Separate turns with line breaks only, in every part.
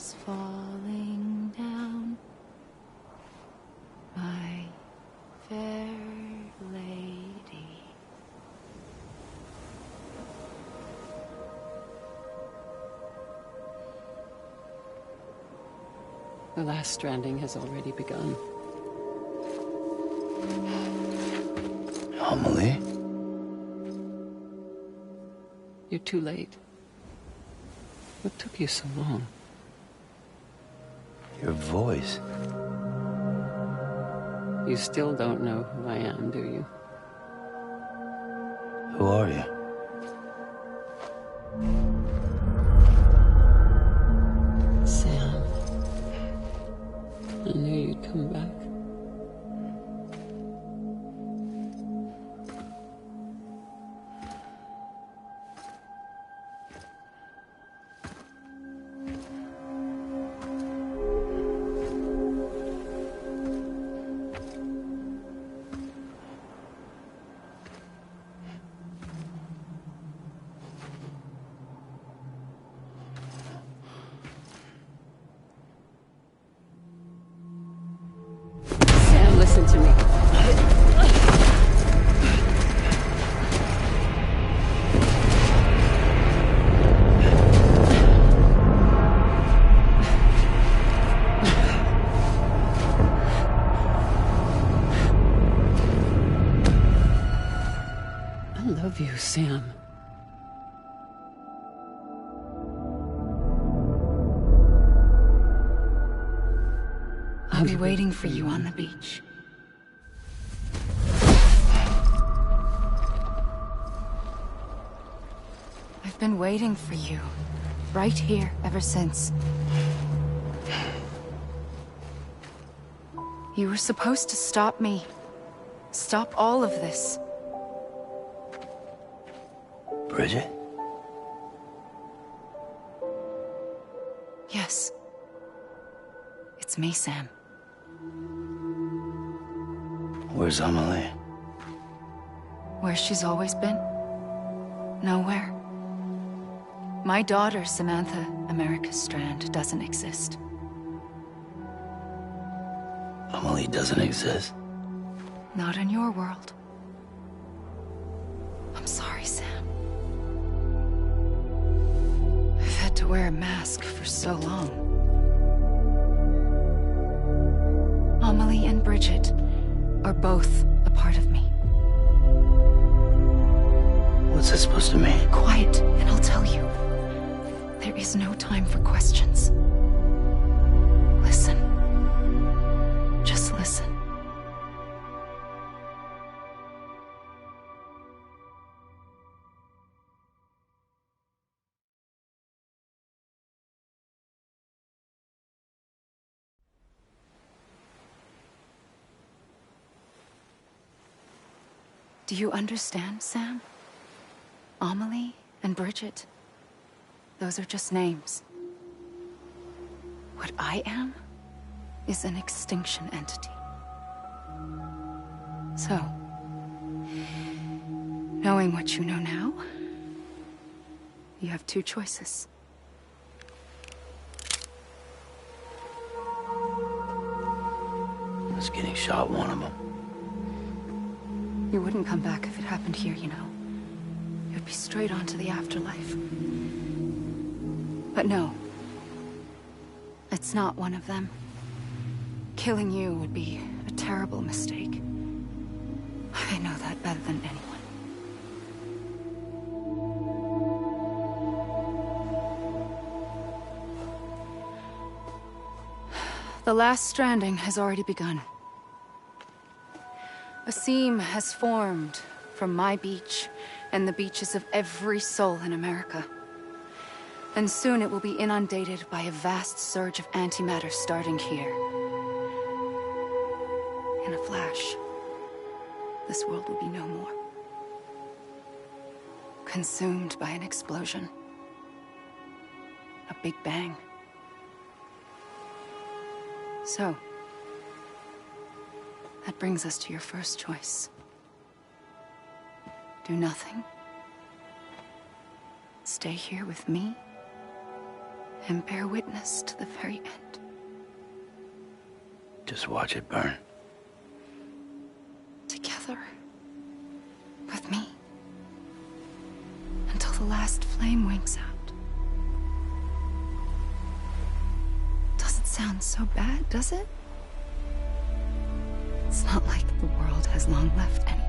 is falling down, my fair lady.
The last stranding has already begun.
Amelie?
You're too late. What took you so long?
Your voice.
You still don't know who I am, do you?
Who are you?
Sam. I knew you'd come back. Listen to me. I love you, Sam.
I'll be waiting for you on the beach. I've been waiting for you, right here, ever since. You were supposed to stop me. Stop all of this.
Bridget?
Yes. It's me, Sam.
Where's Amelie?
Where she's always been. Nowhere. My daughter, Samantha America Strand, doesn't exist.
Amelie doesn't exist?
Not in your world. I'm sorry, Sam. I've had to wear a mask for so long. Amelie and Bridget are both a part of me.
What's that supposed to mean?
Quiet, and I'll tell you. There is no time for questions. Listen. Just listen. Do you understand, Sam? Amelie and Bridget, those are just names. What I am is an extinction entity. So, knowing what you know now, you have two choices.
Was getting shot one of them.
You wouldn't come back if it happened here, you know. You'd be straight on to the afterlife. But no. It's not one of them. Killing you would be a terrible mistake. I know that better than anyone. The last stranding has already begun. A seam has formed from my beach and the beaches of every soul in America. And soon it will be inundated by a vast surge of antimatter starting here. In a flash, this world will be no more. Consumed by an explosion. A big bang. So, that brings us to your first choice. Do nothing. Stay here with me. and bear witness to the very end.
Just watch it burn.
Together. With me. Until the last flame winks out. Doesn't sound so bad, does it? It's not like the world has long left anyway.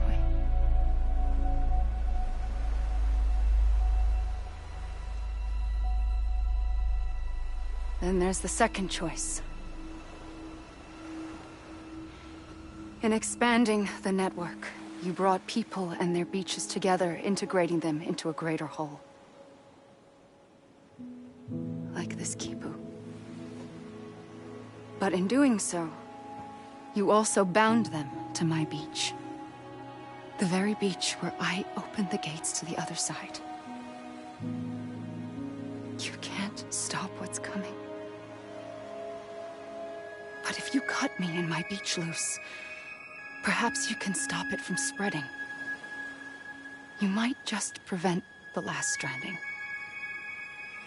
Then there's the second choice. In expanding the network, you brought people and their beaches together, integrating them into a greater whole. Like this Kipu. But in doing so, you also bound them to my beach. The very beach where I opened the gates to the other side. You can't stop what's coming. But if you cut me and my beach loose, perhaps you can stop it from spreading. You might just prevent the last stranding.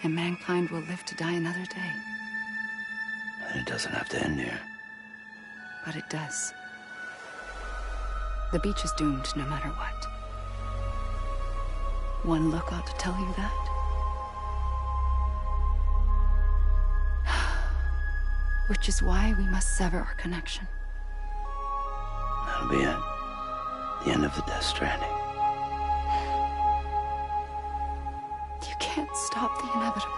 And mankind will live to die another day.
And it doesn't have to end here.
But it does. The beach is doomed no matter what. One look ought to tell you that. Which is why we must sever our connection.
That'll be it. The end of the Death Stranding.
You can't stop the inevitable.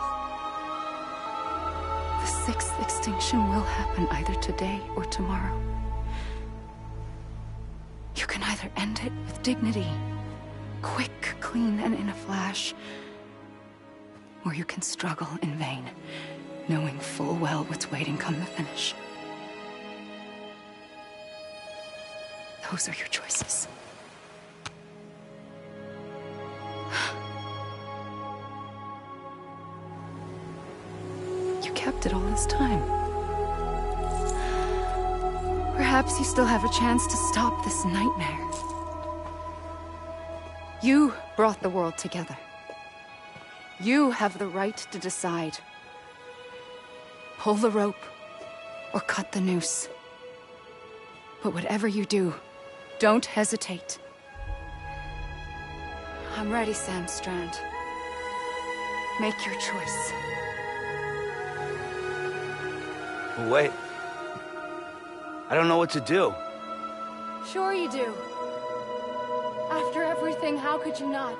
The sixth extinction will happen either today or tomorrow. You can either end it with dignity, quick, clean, and in a flash, or you can struggle in vain, knowing full well what's waiting come the finish. Those are your choices. You kept it all this time. Perhaps you still have a chance to stop this nightmare. You brought the world together. You have the right to decide. Pull the rope, or cut the noose. But whatever you do, don't hesitate. I'm ready, Sam Strand. Make your choice.
Wait. I don't know what to do.
Sure you do. After everything, how could you not?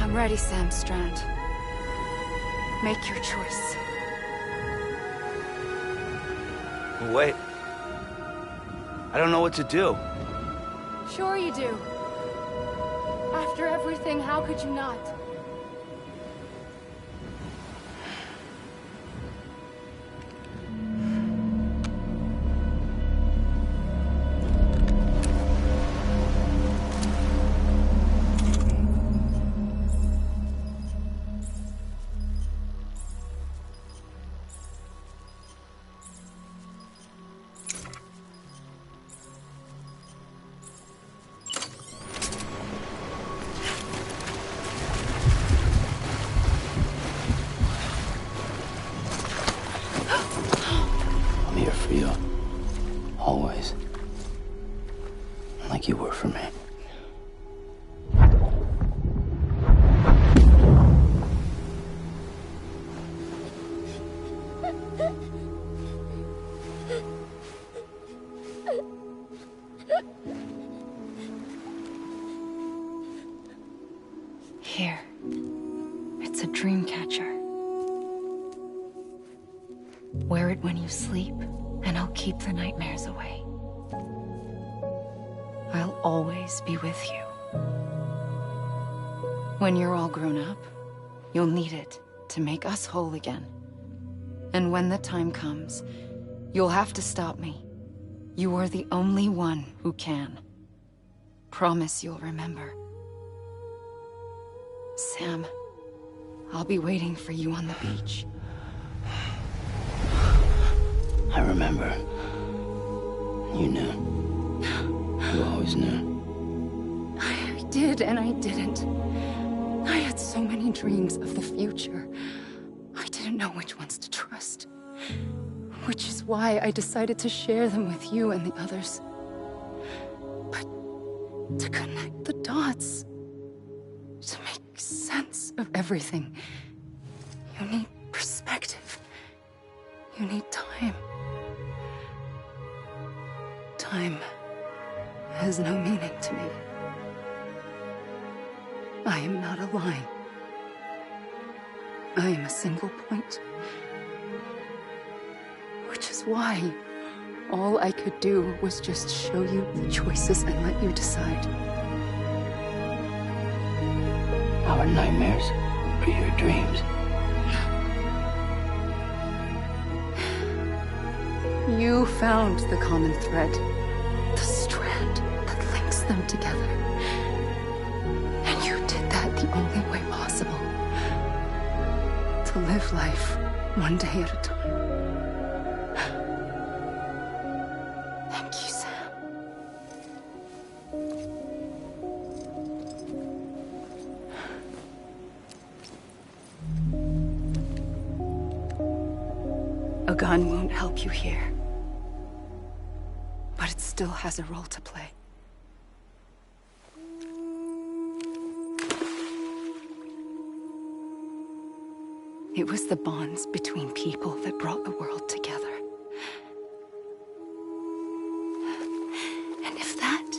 I'm ready, Sam Strand. Make your choice.
Wait. I don't know what to do.
Sure you do. After everything, how could you not?
I'm here for you. Always. Like you were for me.
Here. It's a dream catcher. Wear it when you sleep, and I'll keep the nightmares away. I'll always be with you. When you're all grown up, you'll need it to make us whole again. And when the time comes, you'll have to stop me. You are the only one who can. Promise you'll remember. Sam, I'll be waiting for you on the beach.
I remember. You knew. You always knew.
I did and I didn't. I had so many dreams of the future. I didn't know which ones to trust. Which is why I decided to share them with you and the others. But to connect the dots, to make sense of everything, you need perspective. You need time. Time has no meaning to me. I am not a line. I am a single point. Which is why all I could do was just show you the choices and let you decide.
Our nightmares are your dreams.
You found the common thread, the strand that links them together. And you did that the only way possible. To live life one day at a time. Thank you, Sam. A gun won't help you here. But it still has a role to play. It was the bonds between people that brought the world together. And if that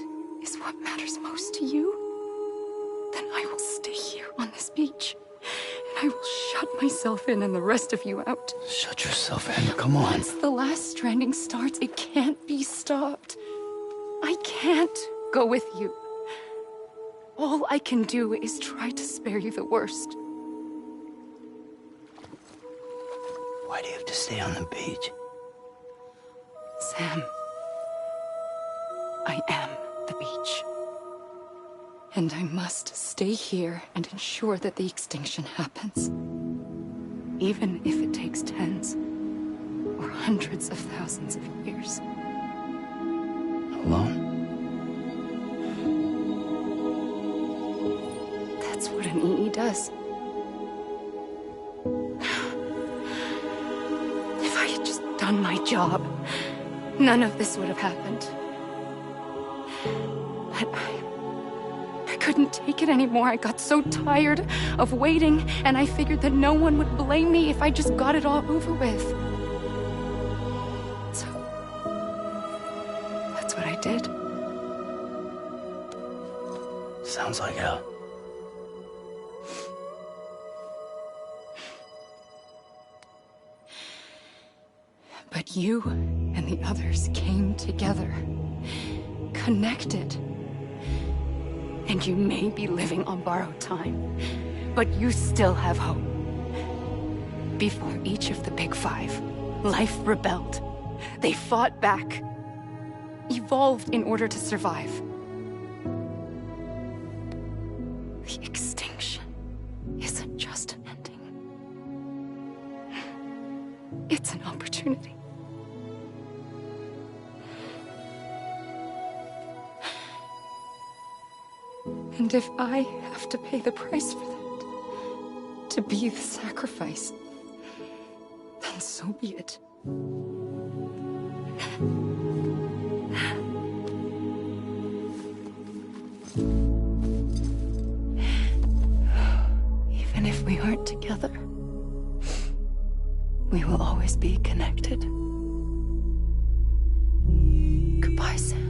is what matters most to you, then I will stay here on this beach. And I will shut myself in and the rest of you out.
Shut yourself in, come on.
Once the last stranding starts, it can't be stopped. I can't go with you. All I can do is try to spare you the worst.
Why do you have to stay on the beach?
Sam, I am the beach. And I must stay here and ensure that the extinction happens. Even if it takes tens or hundreds of thousands of years.
Alone?
That's what an EE does. If I had just done my job, none of this would have happened. But I couldn't take it anymore. I got so tired of waiting, and I figured that no one would blame me if I just got it all over with. So, that's what I did.
Sounds like hell.
But you and the others came together, connected. And you may be living on borrowed time, but you still have hope. Before each of the Big Five, life rebelled. They fought back, evolved in order to survive. The extinction isn't just an ending. It's an opportunity. And if I have to pay the price for that, to be the sacrifice, then so be it. Even if we aren't together, we will always be connected. Goodbye, Sam.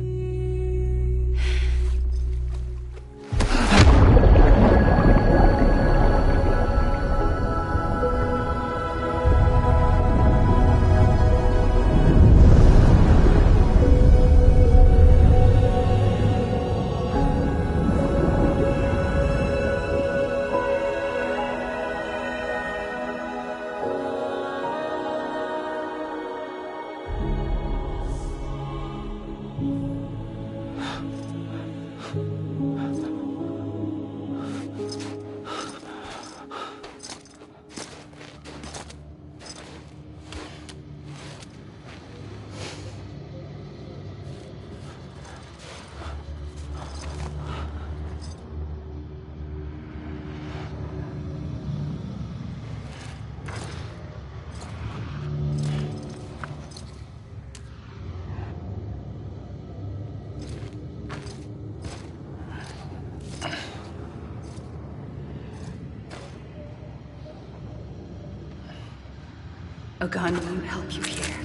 A gun won't help you here,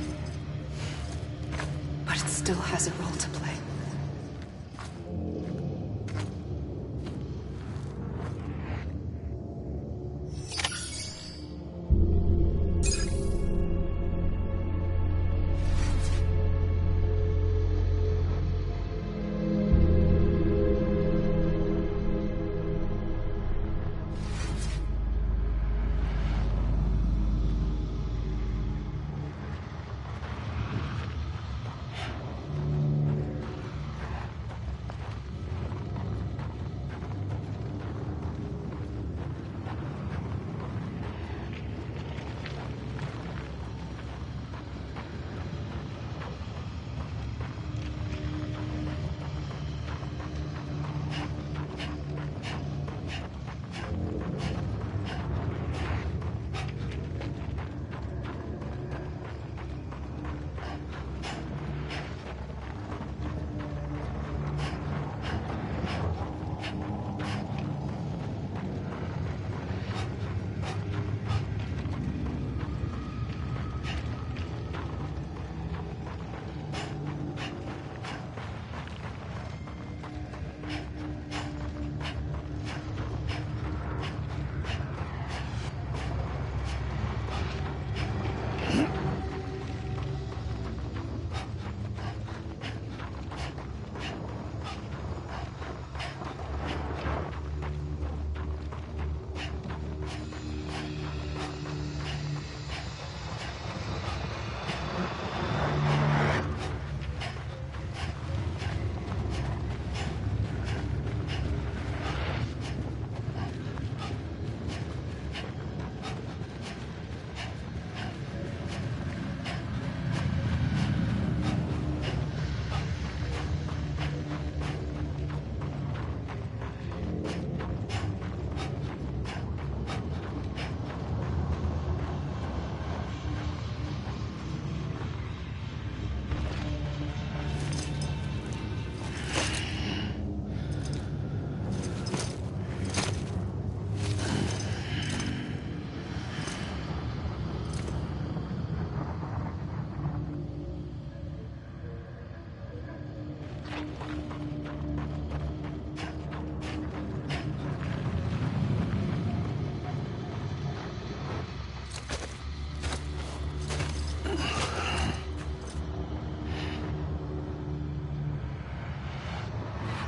but it still has a role to play.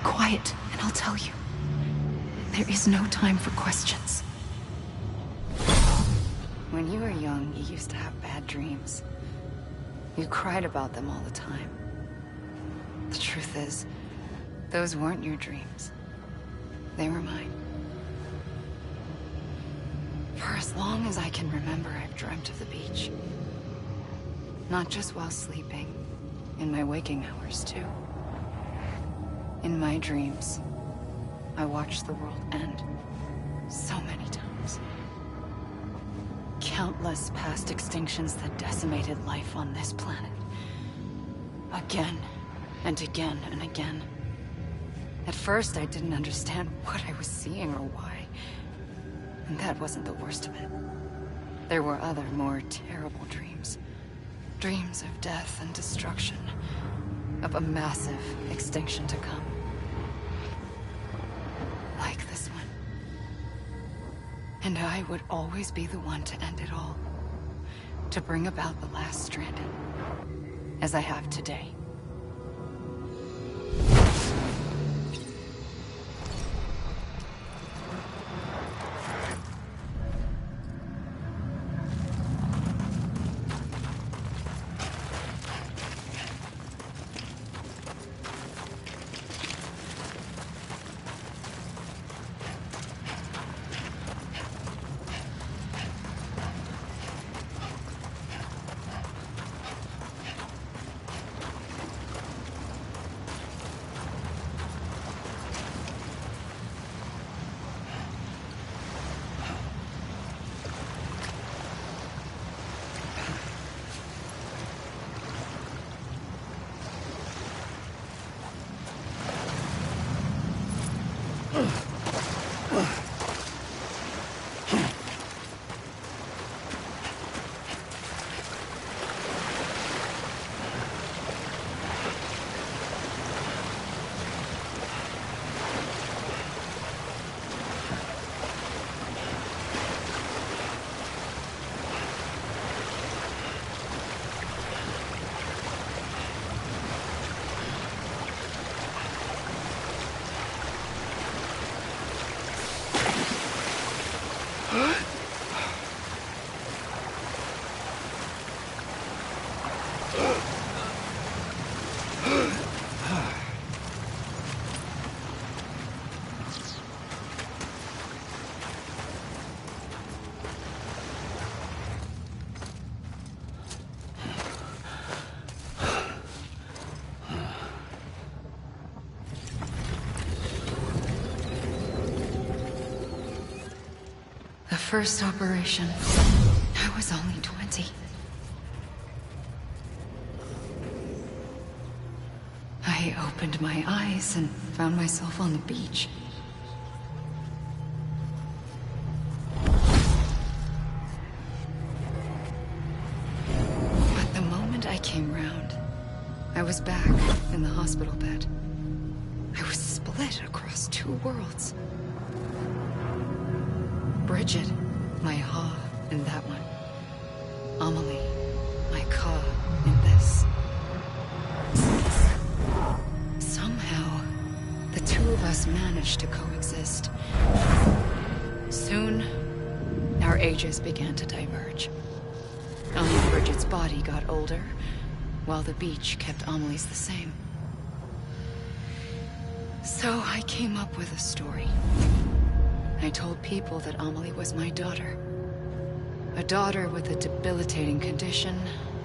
Quiet, and I'll tell you. There is no time for questions. When you were young, you used to have bad dreams. You cried about them all the time. The truth is, those weren't your dreams. They were mine. For as long as I can remember, I've dreamt of the beach. Not just while sleeping, in my waking hours too. In my dreams, I watched the world end so many times. Countless past extinctions that decimated life on this planet. Again, and again, and again. At first, I didn't understand what I was seeing or why. And that wasn't the worst of it. There were other, more terrible dreams. Dreams of death and destruction. Of a massive extinction to come. Like this one. And I would always be the one to end it all. To bring about the last stranding. As I have today. First operation. I was only 20. I opened my eyes and found myself on the beach. But the moment I came round, I was back in the hospital bed. I was split across two worlds. Bridget, my Ha in that one. Amelie, my Ka in this. Somehow, the two of us managed to coexist. Soon, our ages began to diverge. Only Bridget's body got older, while the beach kept Amelie's the same. So I came up with a story. I told people that Amelie was my daughter. A daughter with a debilitating condition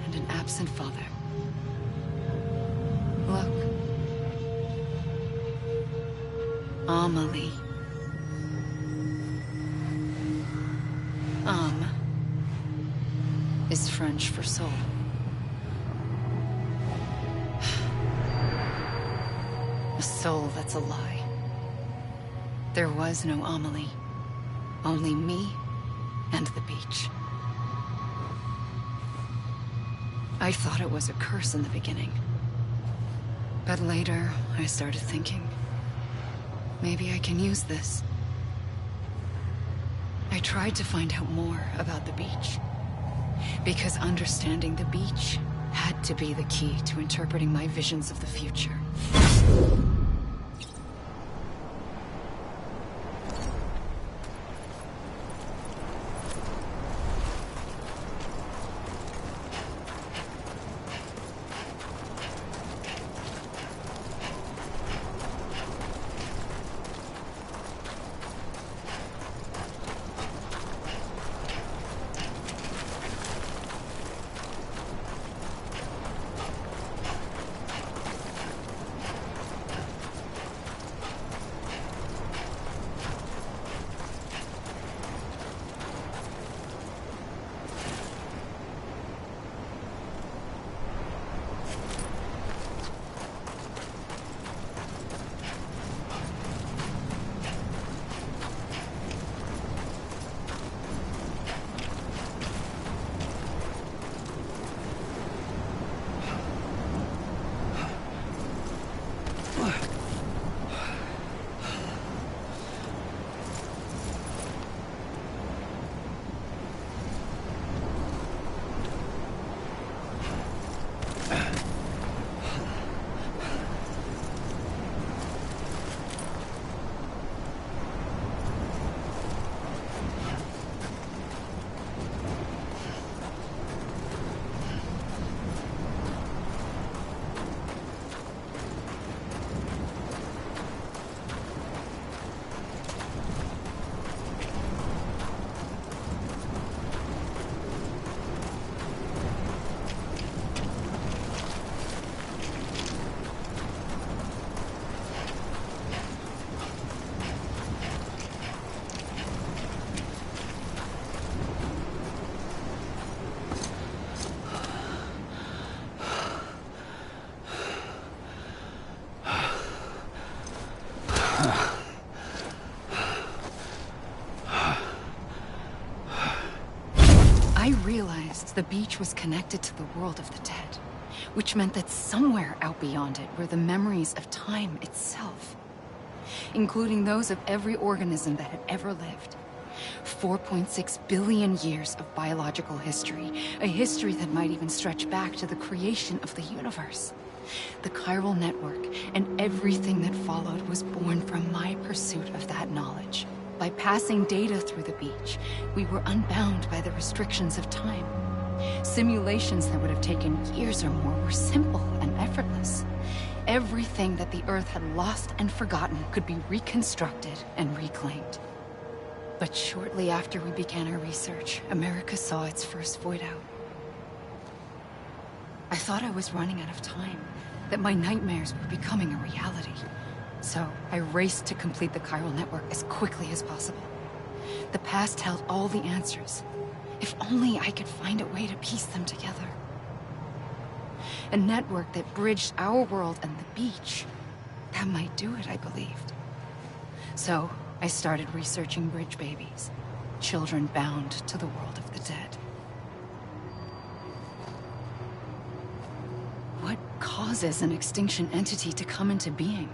and an absent father. Look. Amelie. Is French for soul. A soul that's a lie. There was no Amelie. Only me and the beach. I thought it was a curse in the beginning. But later, I started thinking, maybe I can use this. I tried to find out more about the beach. Because understanding the beach had to be the key to interpreting my visions of the future. I realized the beach was connected to the world of the dead, which meant that somewhere out beyond it were the memories of time itself, including those of every organism that had ever lived. 4.6 billion years of biological history, a history that might even stretch back to the creation of the universe. The chiral network and everything that followed was born from my pursuit of that knowledge. By passing data through the beach, we were unbound by the restrictions of time. Simulations that would have taken years or more were simple and effortless. Everything that the Earth had lost and forgotten could be reconstructed and reclaimed. But shortly after we began our research, America saw its first void out. I thought I was running out of time, that my nightmares were becoming a reality. So I raced to complete the chiral network as quickly as possible. The past held all the answers. If only I could find a way to piece them together. A network that bridged our world and the beach. That might do it, I believed. So I started researching bridge babies, children bound to the world of the dead. What causes an extinction entity to come into being?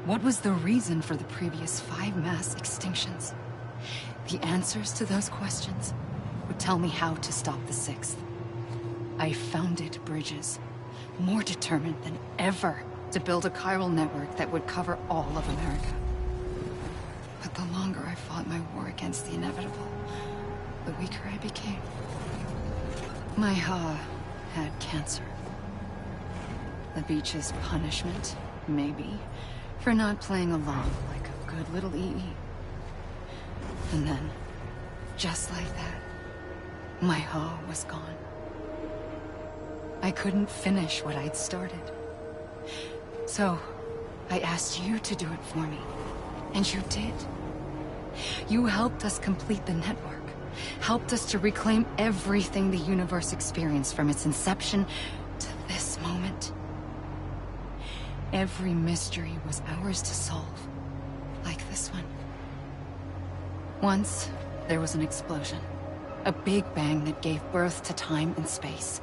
What was the reason for the previous 5 mass extinctions? The answers to those questions would tell me how to stop the 6th. I founded bridges, more determined than ever to build a chiral network that would cover all of America. But the longer I fought my war against the inevitable, the weaker I became. My Ha had cancer. The beach's punishment, maybe, for not playing along like a good little EE. And then, just like that, my Ha was gone. I couldn't finish what I'd started. So, I asked you to do it for me. And you did. You helped us complete the network. Helped us to reclaim everything the universe experienced from its inception to this moment. Every mystery was ours to solve. Like this one. Once, there was an explosion. A big bang that gave birth to time and space.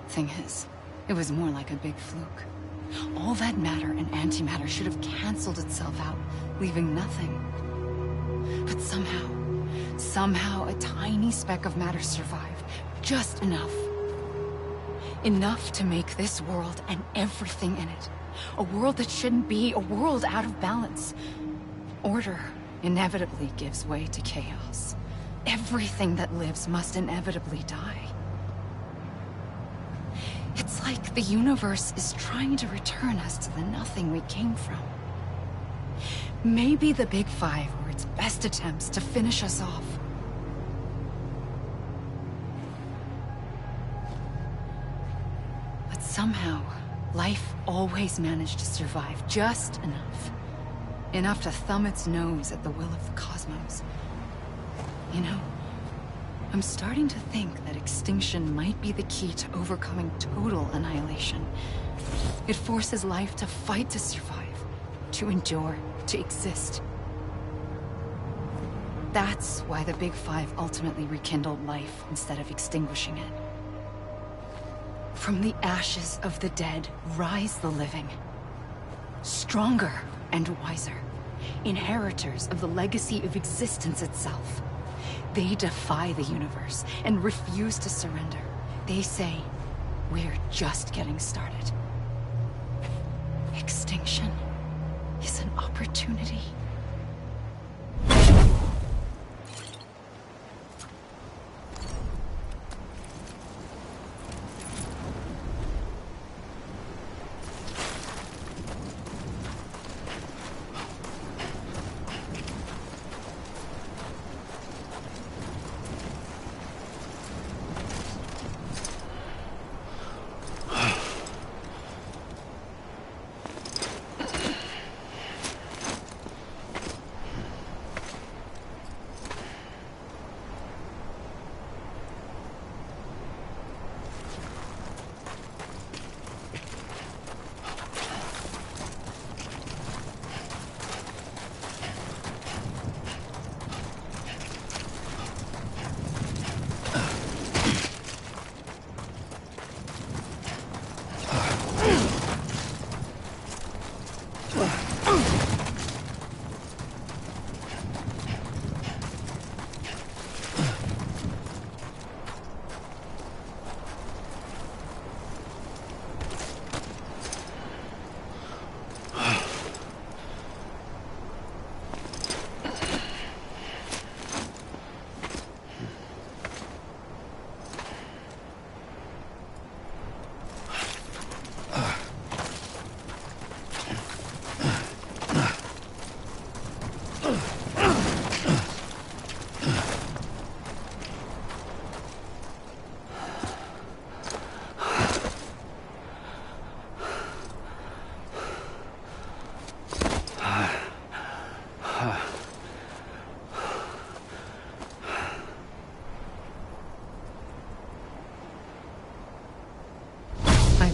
Thing is, it was more like a big fluke. All that matter and antimatter should have canceled itself out, leaving nothing. But somehow a tiny speck of matter survived. Just enough. Enough to make this world and everything in it. A world that shouldn't be, a world out of balance. Order inevitably gives way to chaos. Everything that lives must inevitably die. It's like the universe is trying to return us to the nothing we came from. Maybe the Big Five were its best attempts to finish us off. But somehow, life always managed to survive just enough. Enough to thumb its nose at the will of the cosmos. You know, I'm starting to think that extinction might be the key to overcoming total annihilation. It forces life to fight to survive, to endure, to exist. That's why the Big Five ultimately rekindled life instead of extinguishing it. From the ashes of the dead rise the living. Stronger and wiser. Inheritors of the legacy of existence itself. They defy the universe and refuse to surrender. They say, we're just getting started. Extinction is an opportunity.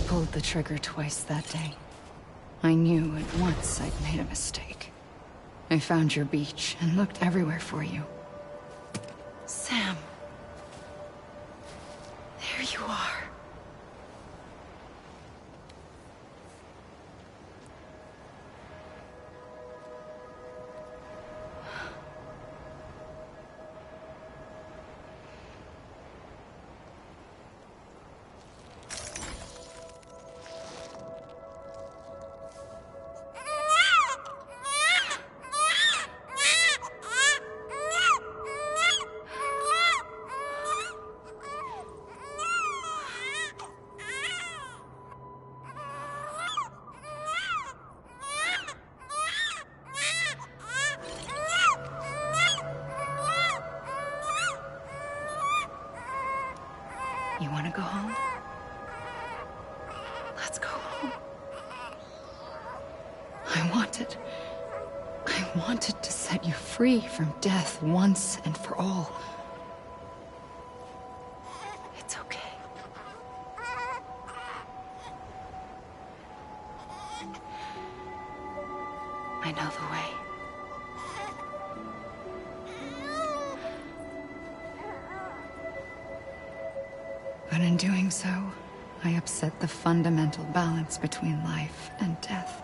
pulled the trigger twice that day. I knew at once I'd made a mistake. I found your beach and looked everywhere for you. Sam. There you are. You want to go home? Let's go home. I wanted to set you free from death once and for all. It's okay. I know the way. But in doing so, I upset the fundamental balance between life and death.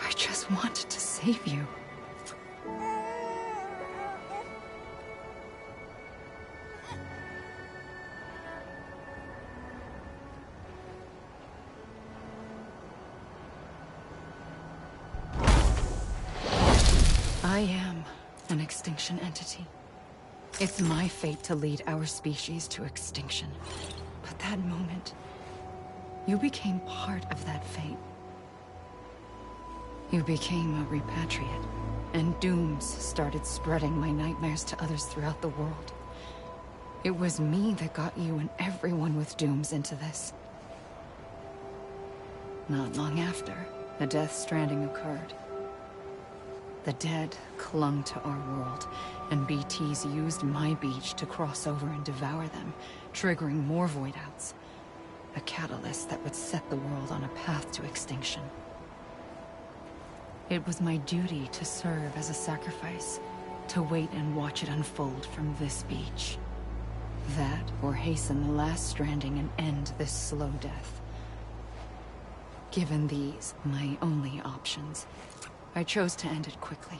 I just wanted to save you. I am an extinction entity. It's my fate to lead our species to extinction. But that moment, you became part of that fate. You became a repatriate, and dooms started spreading my nightmares to others throughout the world. It was me that got you and everyone with dooms into this. Not long after, the Death Stranding occurred. The dead clung to our world, and BTs used my beach to cross over and devour them, triggering more void outs. A catalyst that would set the world on a path to extinction. It was my duty to serve as a sacrifice, to wait and watch it unfold from this beach. That, or hasten the last stranding and end this slow death. Given these, my only options, I chose to end it quickly.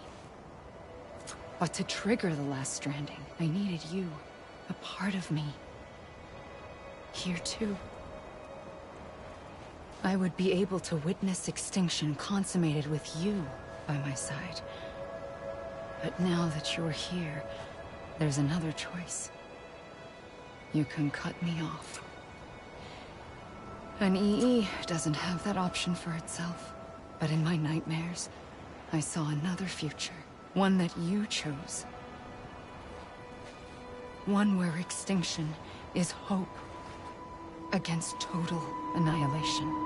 But to trigger the last stranding, I needed you, a part of me. Here too. I would be able to witness extinction consummated with you by my side. But now that you're here, there's another choice. You can cut me off. An EE doesn't have that option for itself. But in my nightmares, I saw another future. One that you chose. One where extinction is hope against total annihilation.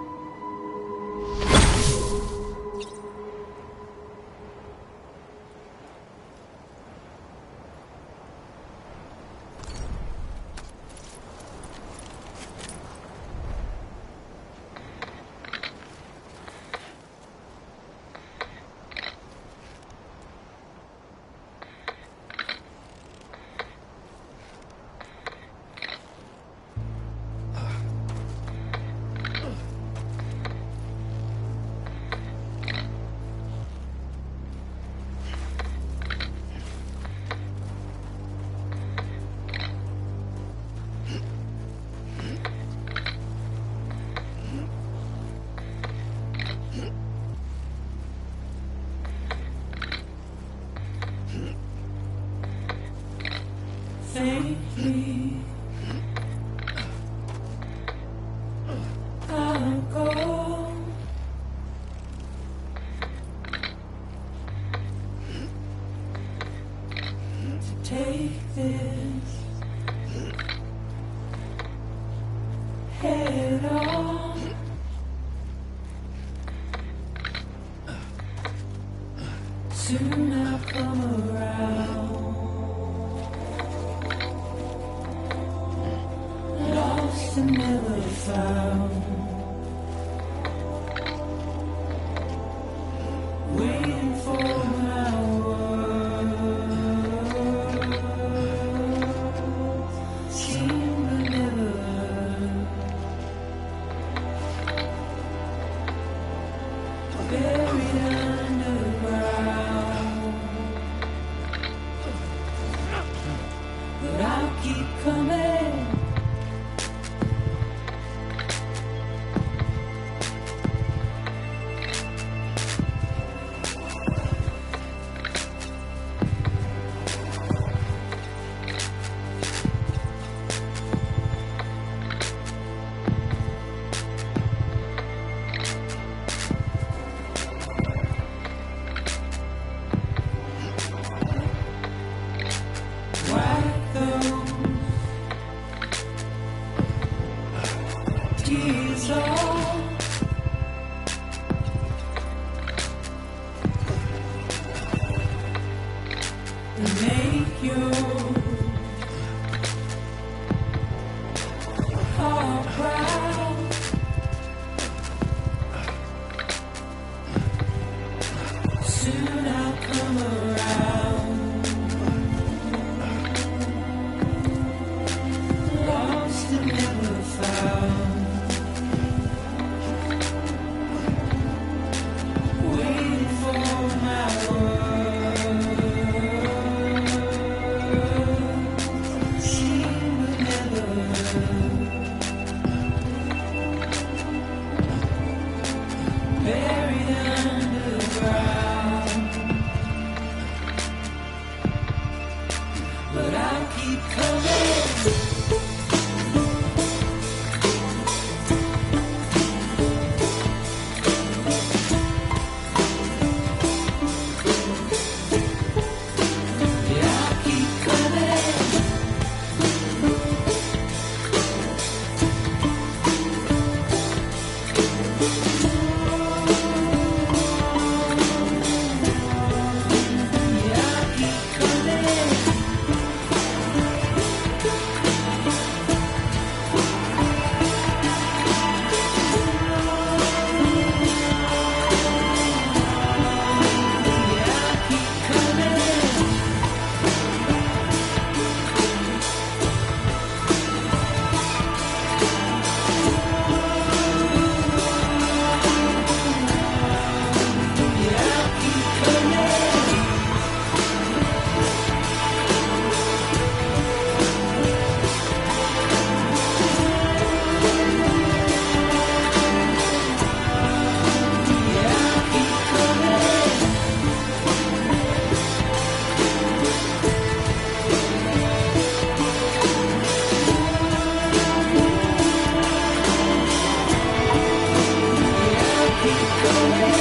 Safely, I'll go. To take this head on. Soon I'll come around. lost and never found. Waiting for my words, seem to never buried underground. But I'll keep coming. Wipe those tears off. And make your heart proud. Soon I'll come around. Lost and never found. Waiting for my words, seem to never buried underground. But I'll keep coming. Yeah, I'll keep coming. Yeah, I'll keep coming. Yeah, I'll keep coming. Yeah, I'll keep coming. Yeah, I'll keep coming. Yeah, I'll keep coming.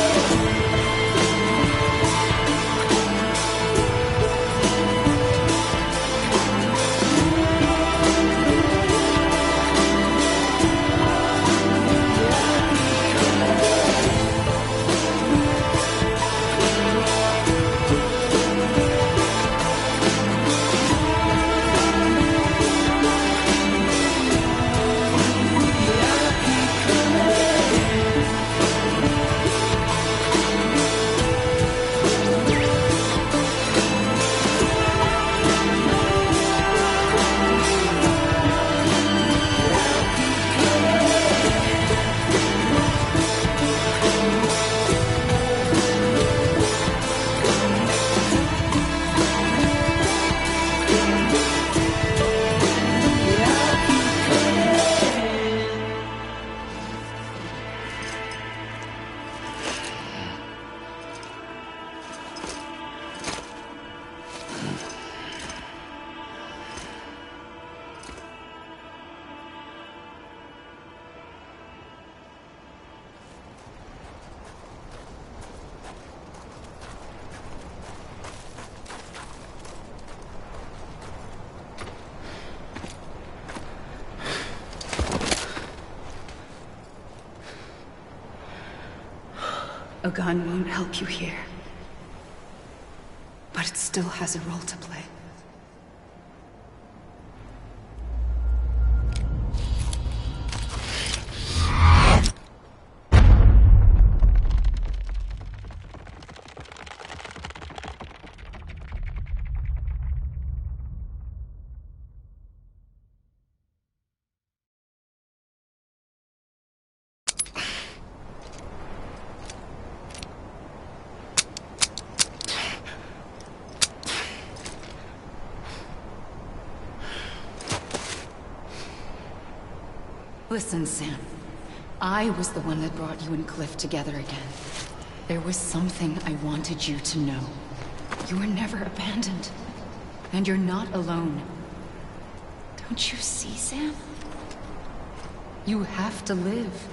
A gun won't help you here. But it still has a role to play. Listen, Sam. I was the one that brought you and Cliff together again. There was something I wanted you to know. You were never abandoned. And you're not alone. Don't you see, Sam? You have to live.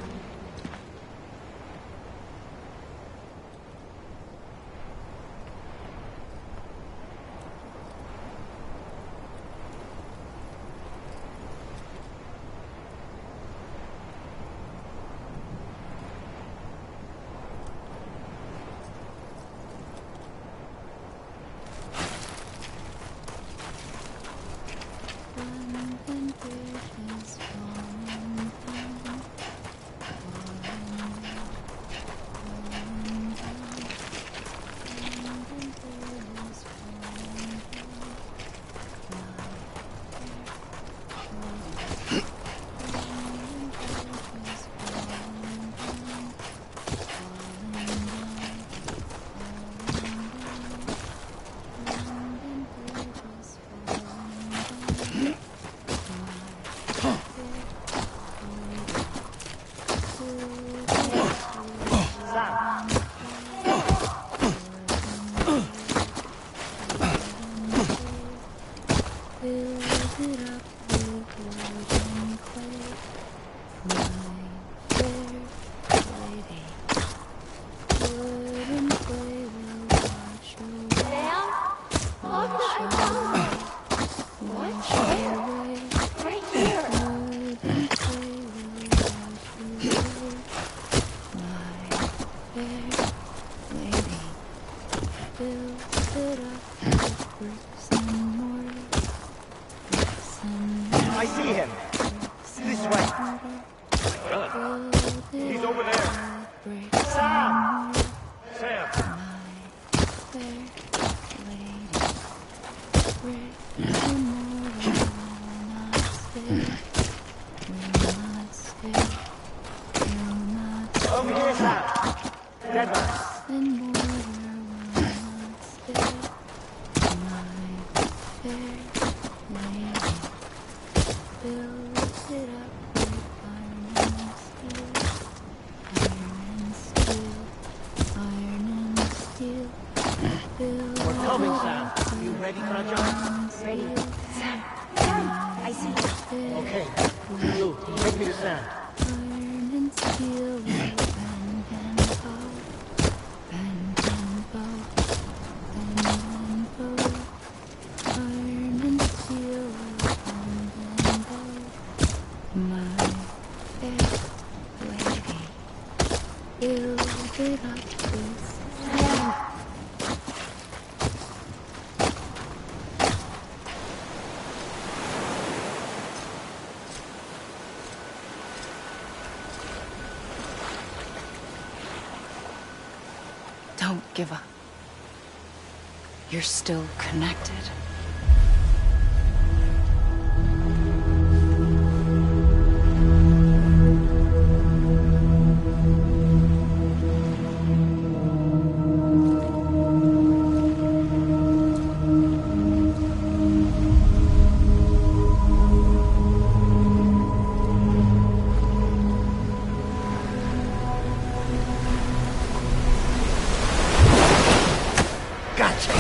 I see him. This way. He's over there. Sam! Sam! Over here, Sam. Dead man. We're coming, Sam. You ready for a jump?
Ready. Sam! Sam! I see you.
Okay. Lou, take me to Sam.
Don't give up. You're still connected.
Gotcha.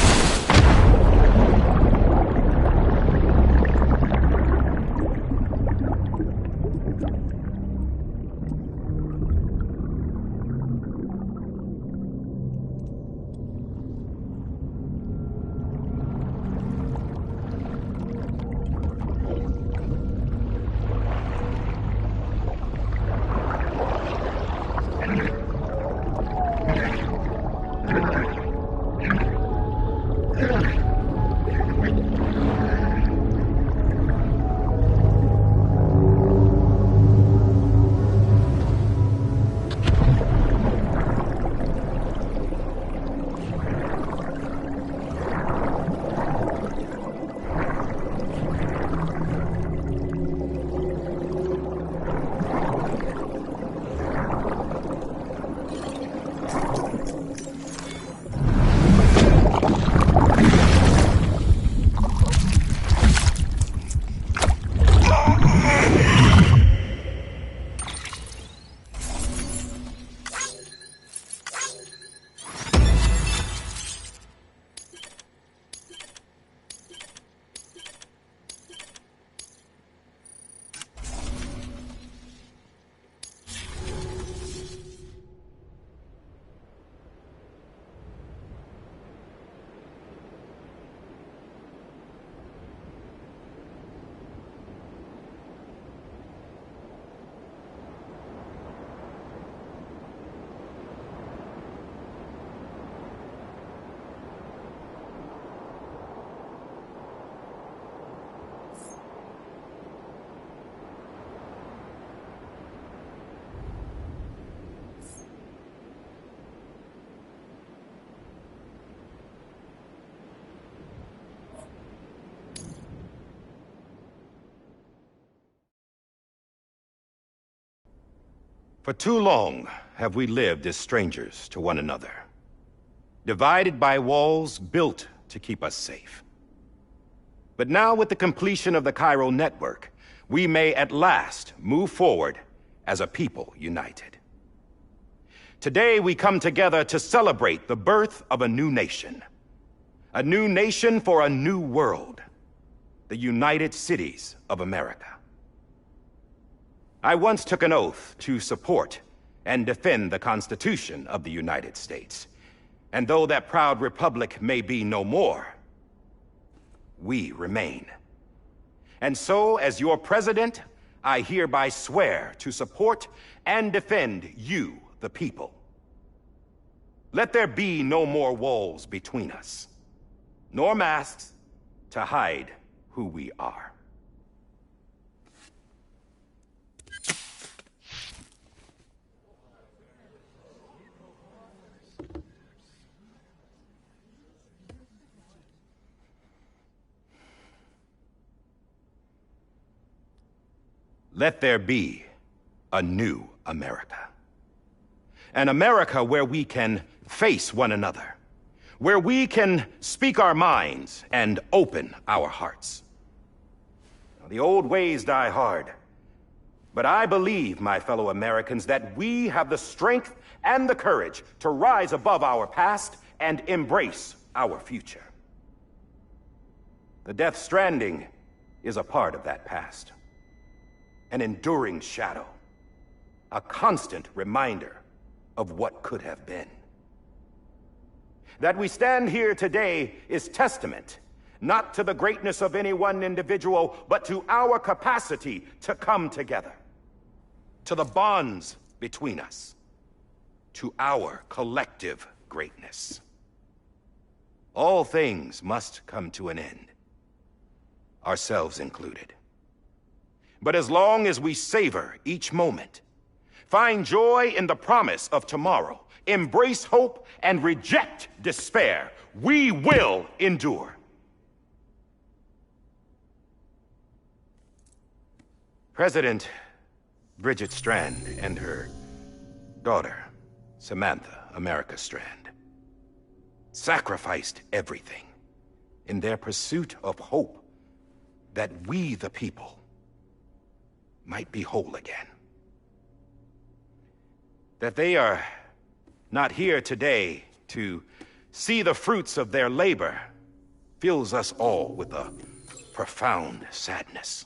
For too long have we lived as strangers to one another, divided by walls built to keep us safe. But now, with the completion of the Cairo network, we may at last move forward as a people united. Today, we come together to celebrate the birth of a new nation. A new nation for a new world. The United Cities of America. I once took an oath to support and defend the Constitution of the United States. And though that proud republic may be no more, we remain. And so, as your president, I hereby swear to support and defend you, the people. Let there be no more walls between us, nor masks to hide who we are. Let there be a new America. An America where we can face one another, where we can speak our minds and open our hearts. The old ways die hard, but I believe, my fellow Americans, that we have the strength and the courage to rise above our past and embrace our future. The Death Stranding is a part of that past. An enduring shadow, a constant reminder of what could have been. That we stand here today is testament, not to the greatness of any one individual, but to our capacity to come together, to the bonds between us, to our collective greatness. All things must come to an end, ourselves included. But as long as we savor each moment, find joy in the promise of tomorrow, embrace hope, and reject despair, we will endure. President Bridget Strand and her daughter, Samantha America Strand, sacrificed everything in their pursuit of hope that we, the people, might be whole again. That they are not here today to see the fruits of their labor fills us all with a profound sadness.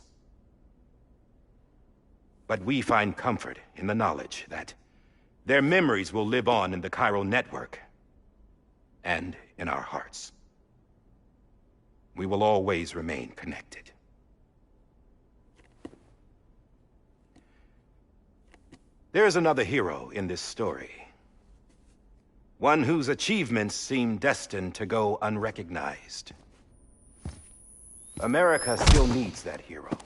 But we find comfort in the knowledge that their memories will live on in the Cairo network and in our hearts. We will always remain connected. There is another hero in this story. One whose achievements seem destined to go unrecognized. America still needs that hero.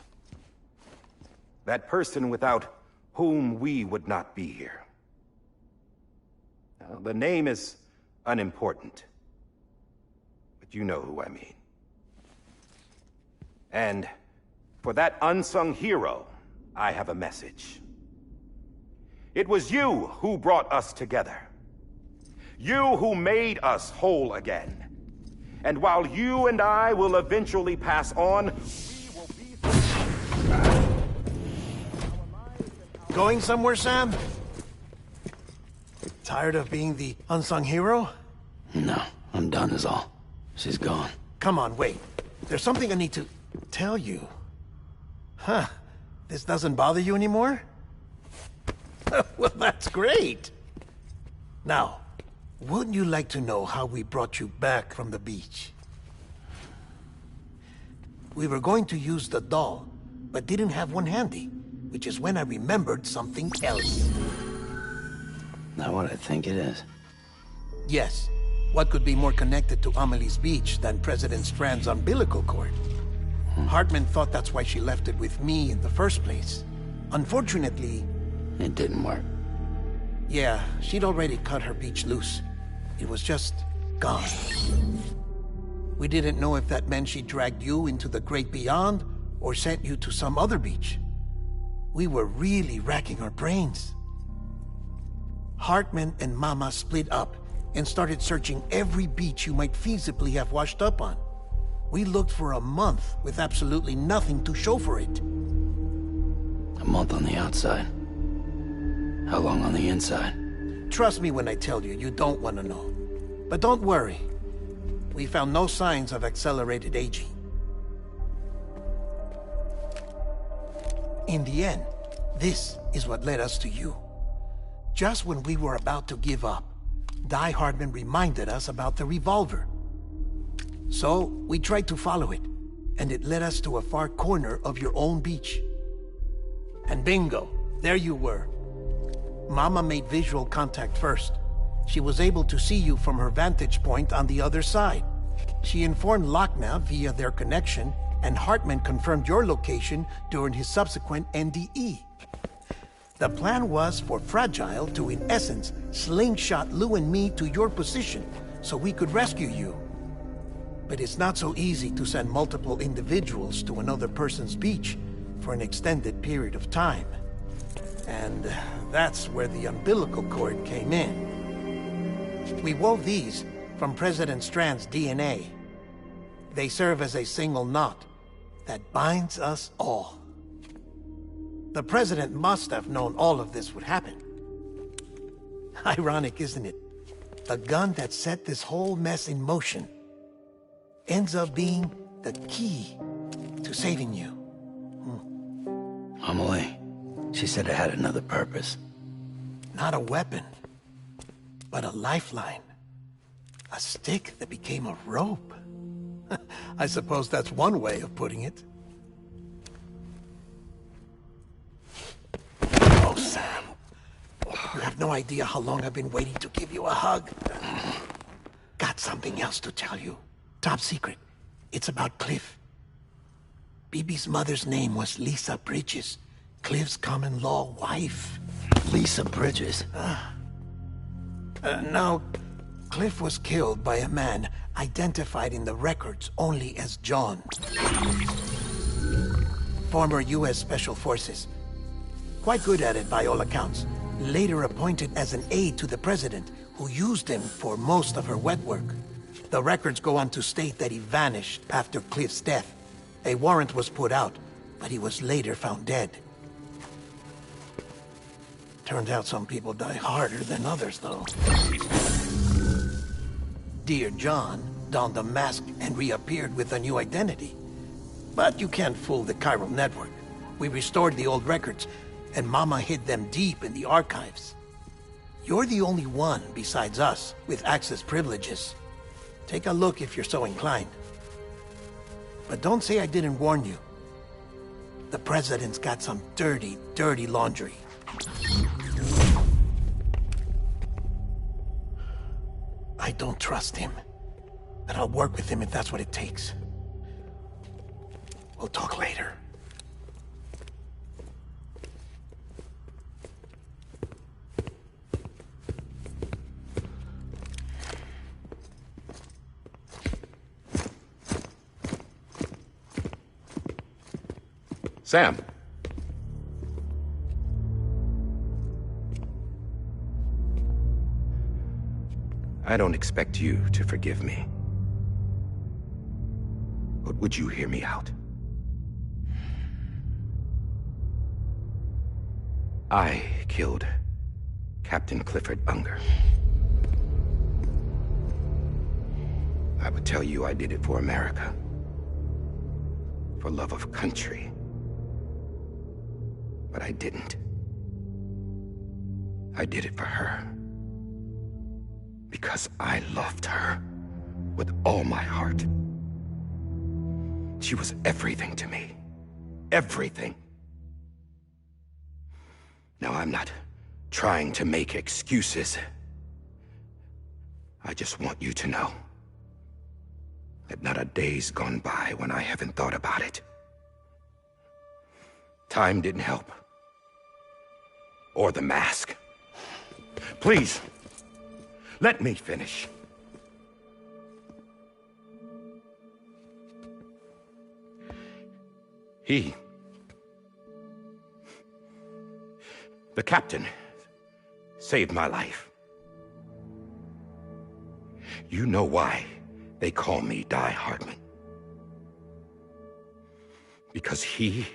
That person without whom we would not be here. Now, the name is unimportant, but you know who I mean. And for that unsung hero, I have a message. It was you who brought us together. You who made us whole again. And while you and I will eventually pass on, we will be...
Going somewhere, Sam? Tired of being the unsung hero?
No, I'm done is all. She's gone.
Come on, wait. There's something I need to tell you. Huh. This doesn't bother you anymore? Well, that's great. Now, wouldn't you like to know how we brought you back from the beach? We were going to use the doll, but didn't have one handy, which is when I remembered something else.
Not what I think it is.
Yes. What could be more connected to Amelie's beach than President Strand's umbilical cord? Hartman thought that's why she left it with me in the first place. Unfortunately...
It didn't work.
Yeah, she'd already cut her beach loose. It was just gone. We didn't know if that meant she dragged you into the great beyond, or sent you to some other beach. We were really racking our brains. Hartman and Mama split up and started searching every beach you might feasibly have washed up on. We looked for a month with absolutely nothing to show for it.
A month on the outside. How long on the inside?
Trust me when I tell you, you don't want to know. But don't worry. We found no signs of accelerated aging. In the end, this is what led us to you. Just when we were about to give up, Die Hardman reminded us about the revolver. So, we tried to follow it, and it led us to a far corner of your own beach. And bingo, there you were. Mama made visual contact first. She was able to see you from her vantage point on the other side. She informed Lochna via their connection, and Hartman confirmed your location during his subsequent NDE. The plan was for Fragile to, in essence, slingshot Lou and me to your position so we could rescue you. But it's not so easy to send multiple individuals to another person's beach for an extended period of time. And that's where the umbilical cord came in. We wove these from President Strand's DNA. They serve as a single knot that binds us all. The President must have known all of this would happen. Ironic, isn't it? The gun that set this whole mess in motion ends up being the key to saving you.
Amelie, she said it had another purpose.
Not a weapon, but a lifeline. A stick that became a rope. I suppose that's one way of putting it. Oh, Sam. You have no idea how long I've been waiting to give you a hug. Got something else to tell you. Top secret. It's about Cliff. Bibi's mother's name was Lisa Bridges, Cliff's common-law wife.
Lisa Bridges?
Now, Cliff was killed by a man identified in the records only as John. Former U.S. Special Forces. Quite good at it by all accounts. Later appointed as an aide to the president, who used him for most of her wet work. The records go on to state that he vanished after Cliff's death. A warrant was put out, but he was later found dead. Turned out some people die harder than others, though. Dear John donned a mask and reappeared with a new identity. But you can't fool the chiral network. We restored the old records, and Mama hid them deep in the archives. You're the only one, besides us, with access privileges. Take a look if you're so inclined. But don't say I didn't warn you. The President's got some dirty, dirty laundry. I don't trust him. But I'll work with him if that's what it takes. We'll talk later.
Sam. I don't expect you to forgive me. But would you hear me out? I killed Captain Clifford Unger. I would tell you I did it for America. For love of country. But I didn't. I did it for her. Because I loved her with all my heart. She was everything to me. Everything. Now, I'm not trying to make excuses. I just want you to know that not a day's gone by when I haven't thought about it. Time didn't help. Or the mask. Please, let me finish. The captain saved my life. You know why they call me Die Hardman. Because he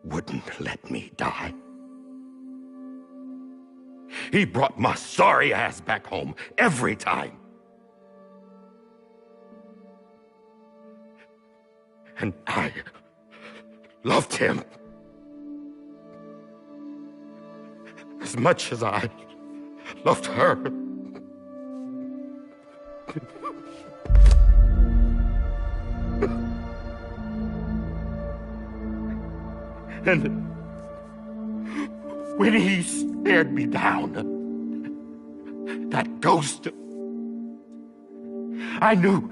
wouldn't let me die. He brought my sorry ass back home every time. And I loved him as much as I loved her. And when he stared me down, that ghost, I knew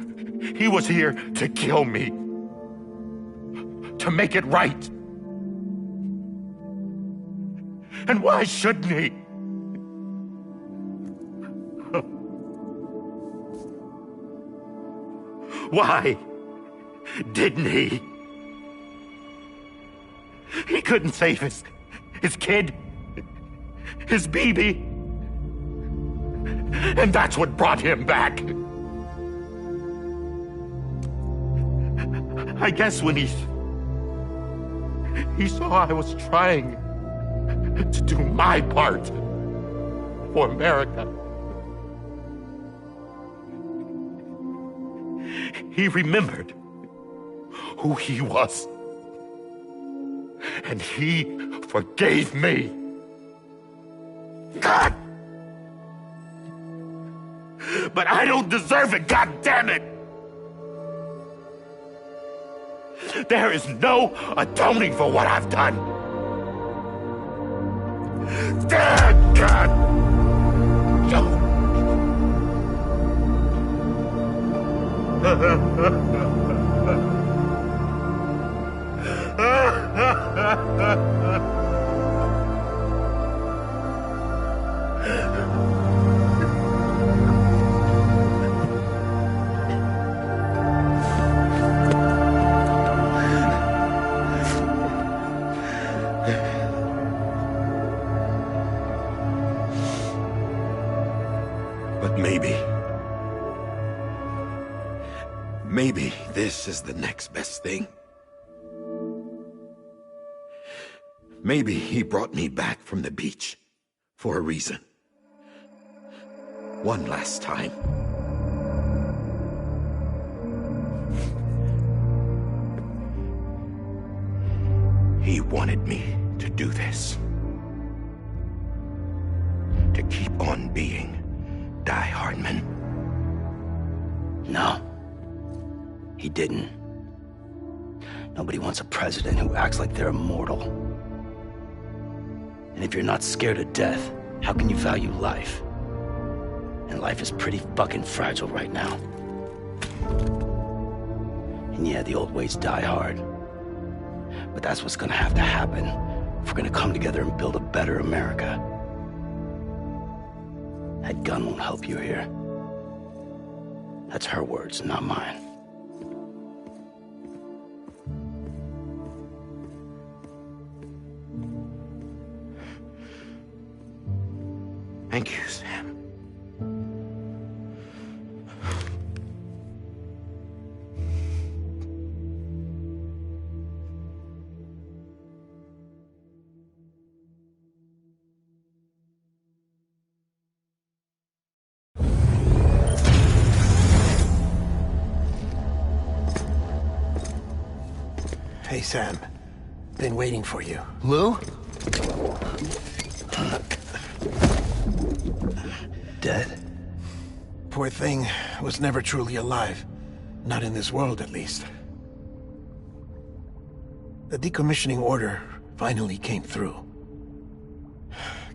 he was here to kill me, to make it right. And why shouldn't he? Why didn't he? He couldn't save his kid, his baby. And that's what brought him back. I guess when he saw I was trying to do my part for America, he remembered who he was. And he forgave me. God! But I don't deserve it, God damn it! There is no atoning for what I've done. Damn, God! But maybe this is the next best thing. Maybe he brought me back from the beach for a reason. One last time. He wanted me to do this. To keep on being Die Hardman.
No. He didn't. Nobody wants a president who acts like they're immortal. And if you're not scared of death, how can you value life? And life is pretty fucking fragile right now. And yeah, the old ways die hard. But that's what's gonna have to happen if we're gonna come together and build a better America. That gun won't help you here. That's her words, not mine.
Thank you, Sam.
Hey, Sam. Been waiting for you.
Lou? Dead?
Poor thing was never truly alive. Not in this world, at least. The decommissioning order finally came through.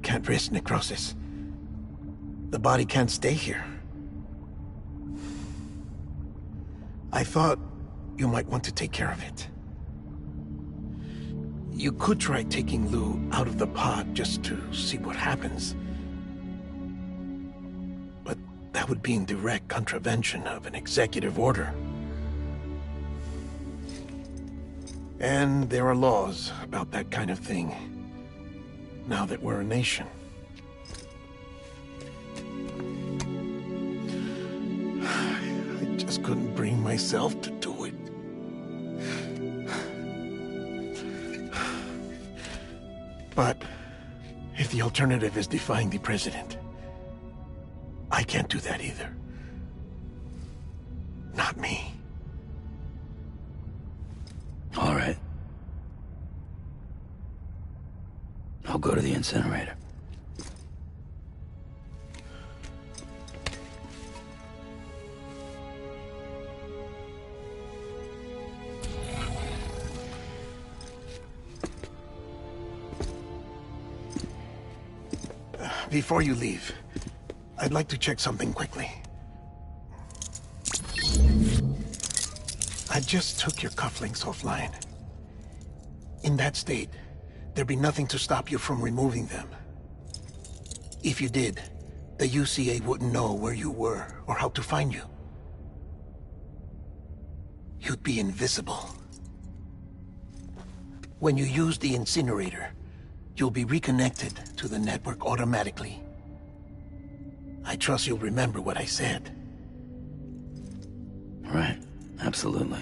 Can't risk necrosis. The body can't stay here. I thought you might want to take care of it. You could try taking Lou out of the pod just to see what happens. But that would be in direct contravention of an executive order. And there are laws about that kind of thing, now that we're a nation. just couldn't bring myself to do it. But if the alternative is defying the president, I can't do that either. Not me.
All right. I'll go to the incinerator.
Before you leave, I'd like to check something quickly. I just took your cufflinks offline. In that state, there'd be nothing to stop you from removing them. If you did, the UCA wouldn't know where you were or how to find you. You'd be invisible. When you use the incinerator, you'll be reconnected to the network automatically. I trust you'll remember what I said.
Right. Absolutely.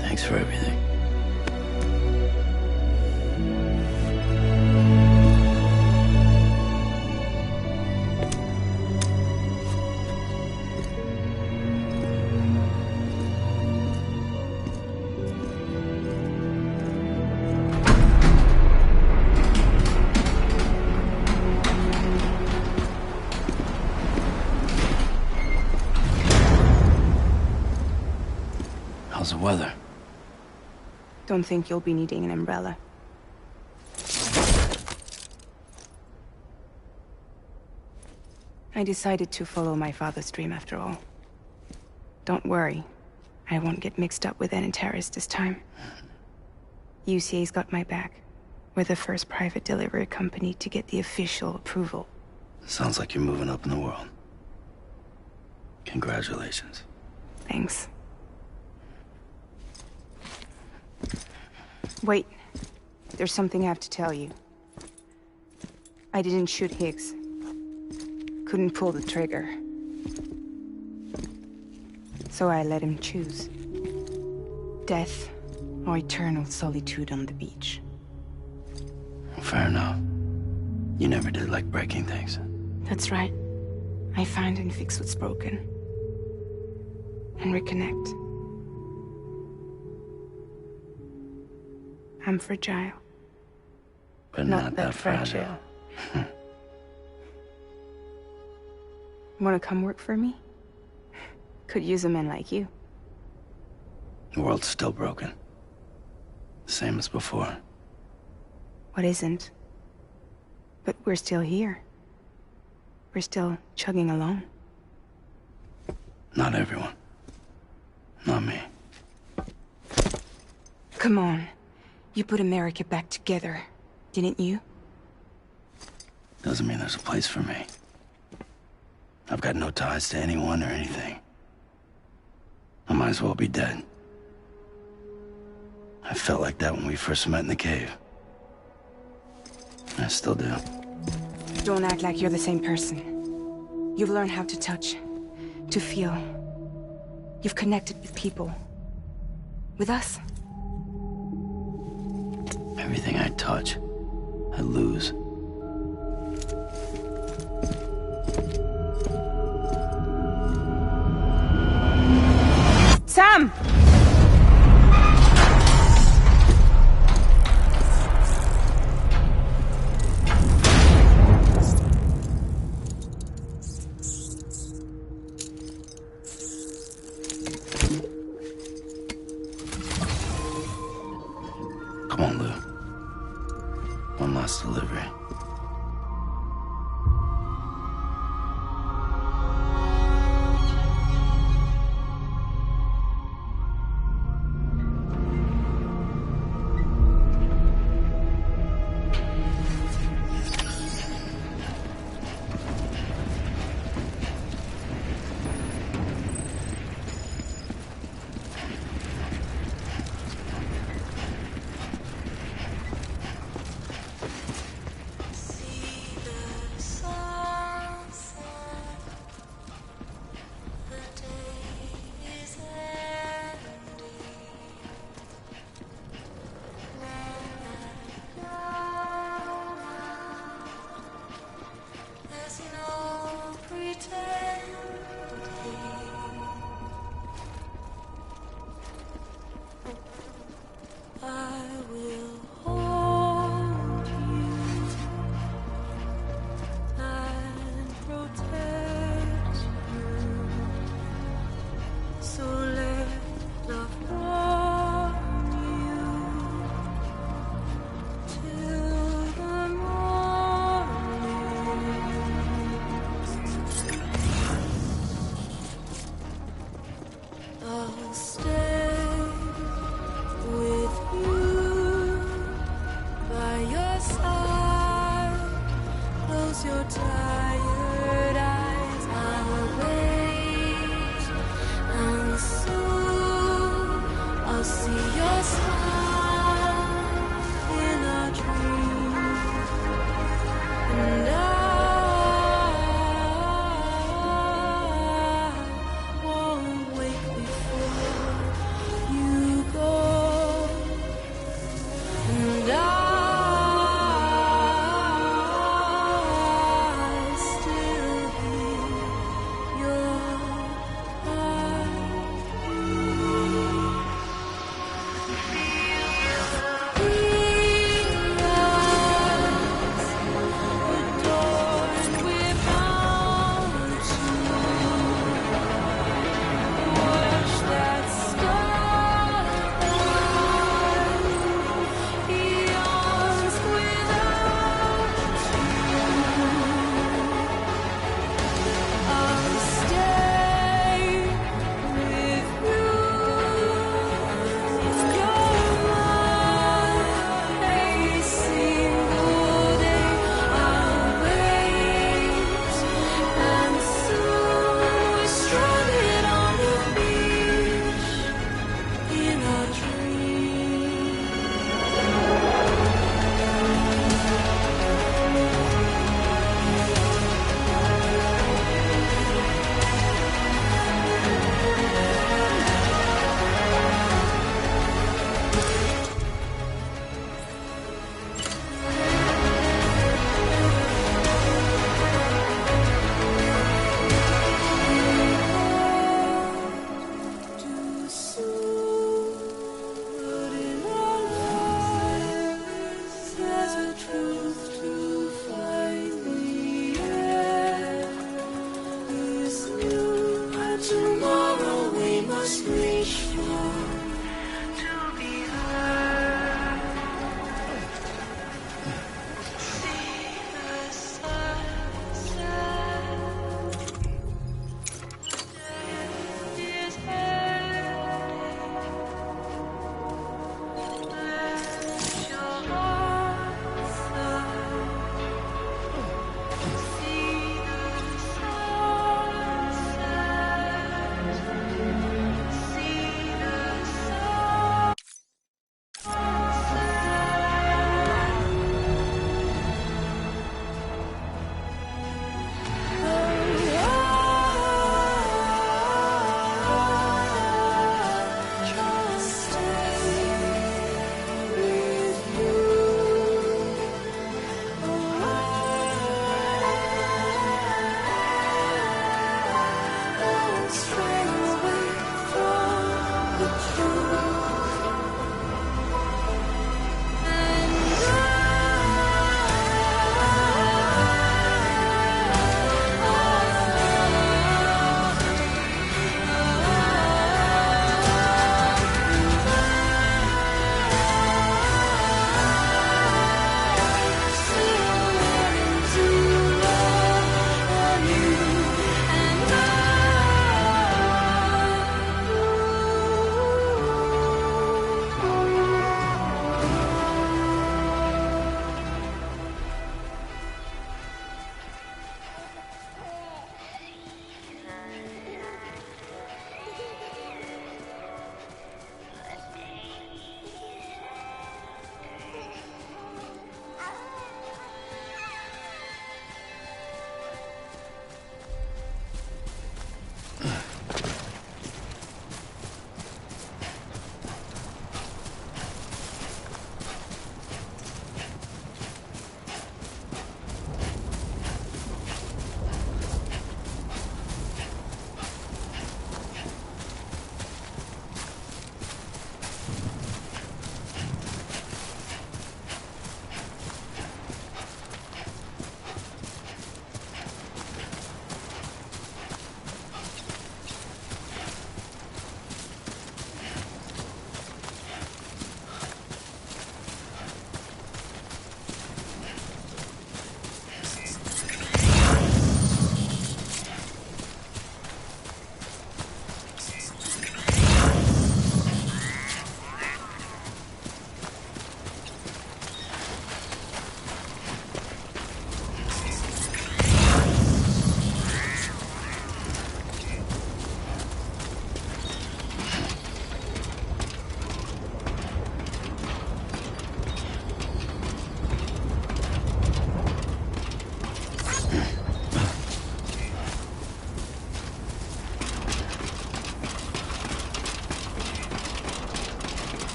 Thanks for everything. How's the weather?
Don't think you'll be needing an umbrella. I decided to follow my father's dream after all. Don't worry. I won't get mixed up with any terrorists this time. UCA's got my back. We're the first private delivery company to get the official approval.
Sounds like you're moving up in the world. Congratulations.
Thanks. Wait. There's something I have to tell you. I didn't shoot Higgs. Couldn't pull the trigger. So I let him choose. Death or eternal solitude on the beach.
Fair enough. You never did like breaking things.
That's right. I find and fix what's broken. And reconnect. I'm fragile.
But not that fragile.
Wanna come work for me? Could use a man like you.
The world's still broken. Same as before.
What isn't? But we're still here. We're still chugging along.
Not everyone. Not me.
Come on. You put America back together, didn't you?
Doesn't mean there's a place for me. I've got no ties to anyone or anything. I might as well be dead. I felt like that when we first met in the cave. I still do.
Don't act like you're the same person. You've learned how to touch, to feel. You've connected with people. With us.
Everything I touch, I lose.
Sam!
Come on, Lou. One last delivery.
close your tired eyes. I'll wait, and soon I'll see your smile in a dream, and I won't wake before you go, and I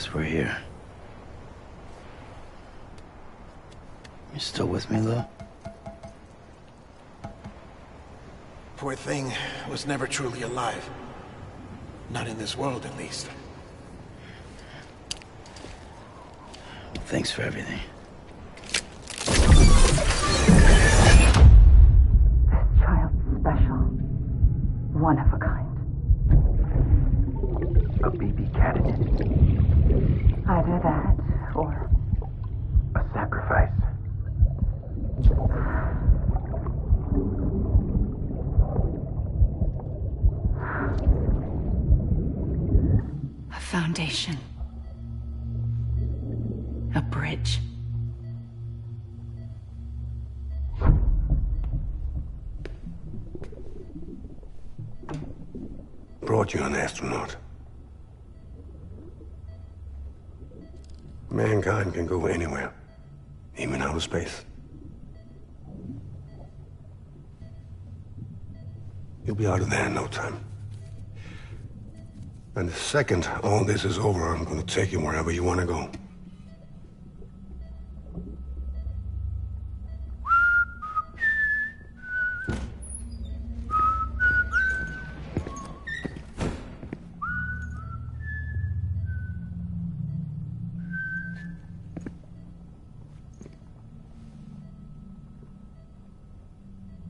guess we're here. You still with me, Lou?
Poor thing was never truly alive. Not in this world, at least.
Thanks for everything.
Child special. One of a kind.
A BB candidate.
Either that, or...
A sacrifice.
a foundation. A bridge.
Brought you an astronaut. Mankind can go anywhere, even outer space. You'll be out of there in no time. And the second all this is over, I'm gonna take you wherever you want to go.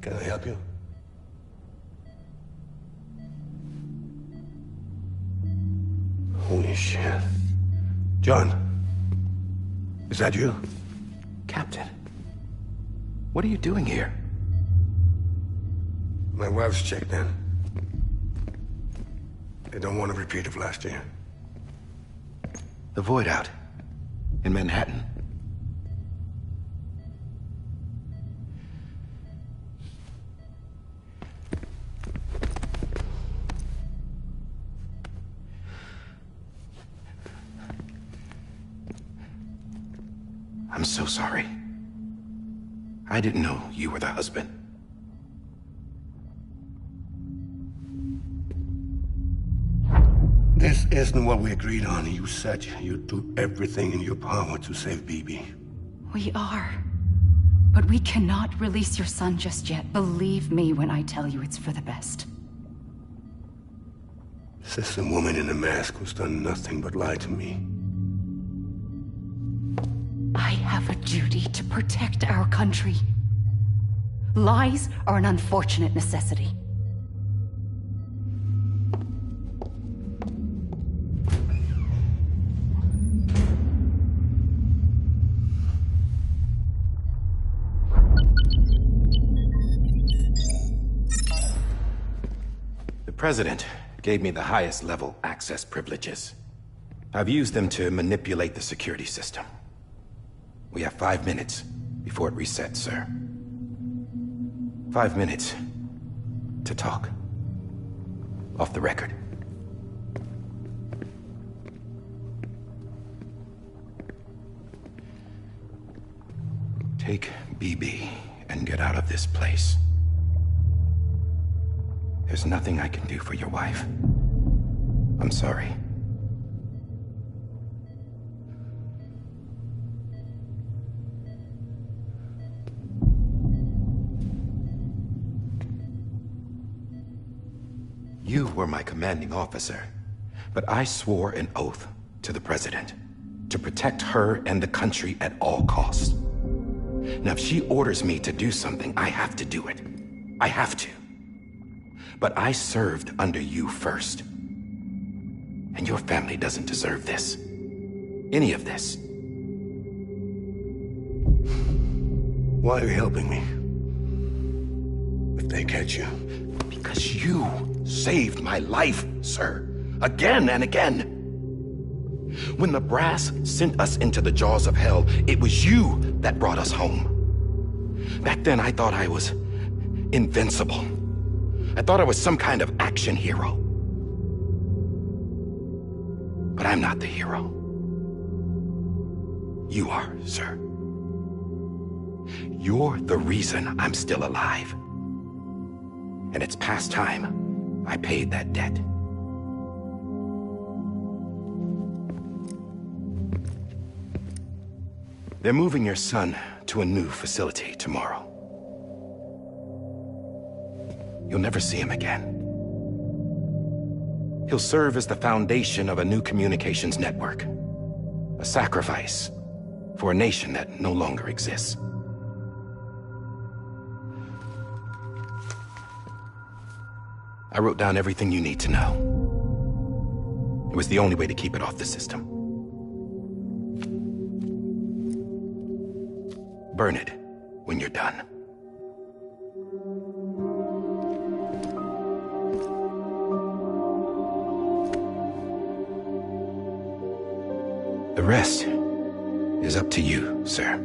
Can I help you? Holy shit. John, is that you?
Captain, what are you doing here?
My wife's checked in. They don't want a repeat of last year.
The Void Out in Manhattan. I'm so sorry. I didn't know you were the husband.
This isn't what we agreed on. You said you'd do everything in your power to save BB.
We are. But we cannot release your son just yet. Believe me when I tell you it's for the best.
This is a woman in a mask who's done nothing but lie to me.
I have a duty to protect our country. Lies are an unfortunate necessity.
The President gave me the highest level access privileges. I've used them to manipulate the security system. We have 5 minutes before it resets, sir. 5 minutes to talk. Off the record. Take BB and get out of this place. There's nothing I can do for your wife. I'm sorry. You were my commanding officer, but I swore an oath to the President to protect her and the country at all costs. Now, if she orders me to do something, I have to do it. I have to. But I served under you first. And your family doesn't deserve this. Any of this.
Why are you helping me? If they catch you.
Because you saved my life, sir. Again and again. When the brass sent us into the jaws of hell, it was you that brought us home. Back then, I thought I was invincible. I thought I was some kind of action hero. But I'm not the hero. You are, sir. You're the reason I'm still alive. And it's past time I paid that debt.
They're moving your son to a new facility tomorrow. You'll never see him again. He'll serve as the foundation of a new communications network. A sacrifice for a nation that no longer exists. I wrote down everything you need to know. It was the only way to keep it off the system. Burn it when you're done. The rest is up to you, sir.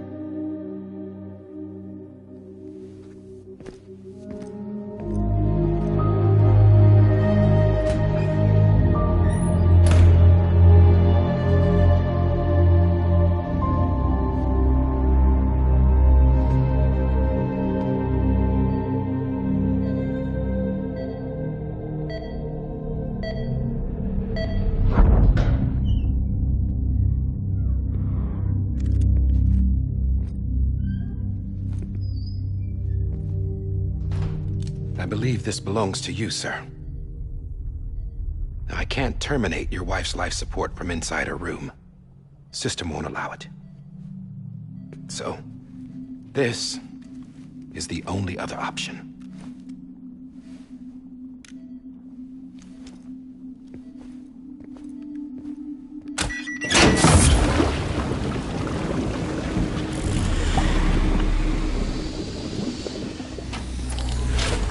I believe this belongs to you, sir. Now, I can't terminate your wife's life support from inside her room. System won't allow it. So, this is the only other option.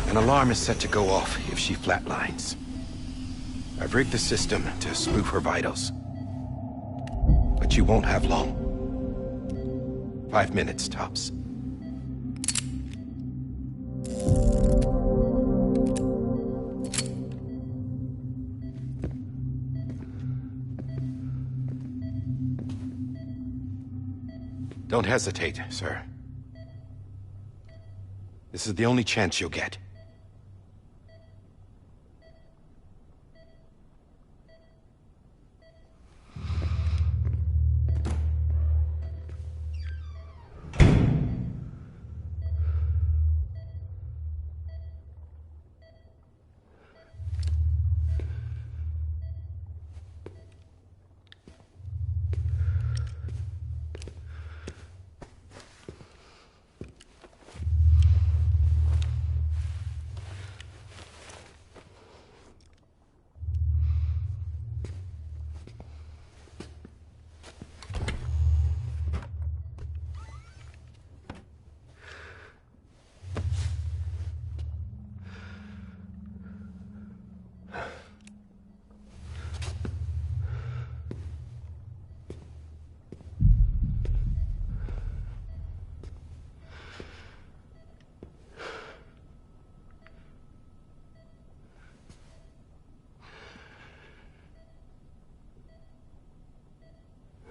An alarm is set to go off if she flatlines. I've rigged the system to spoof her vitals. But you won't have long. 5 minutes, tops. Don't hesitate, sir. This is the only chance you'll get.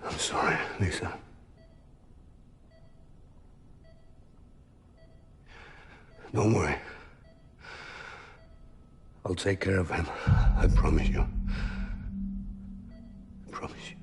I'm sorry, Lisa. Don't worry. I'll take care of him. I promise you. I promise you.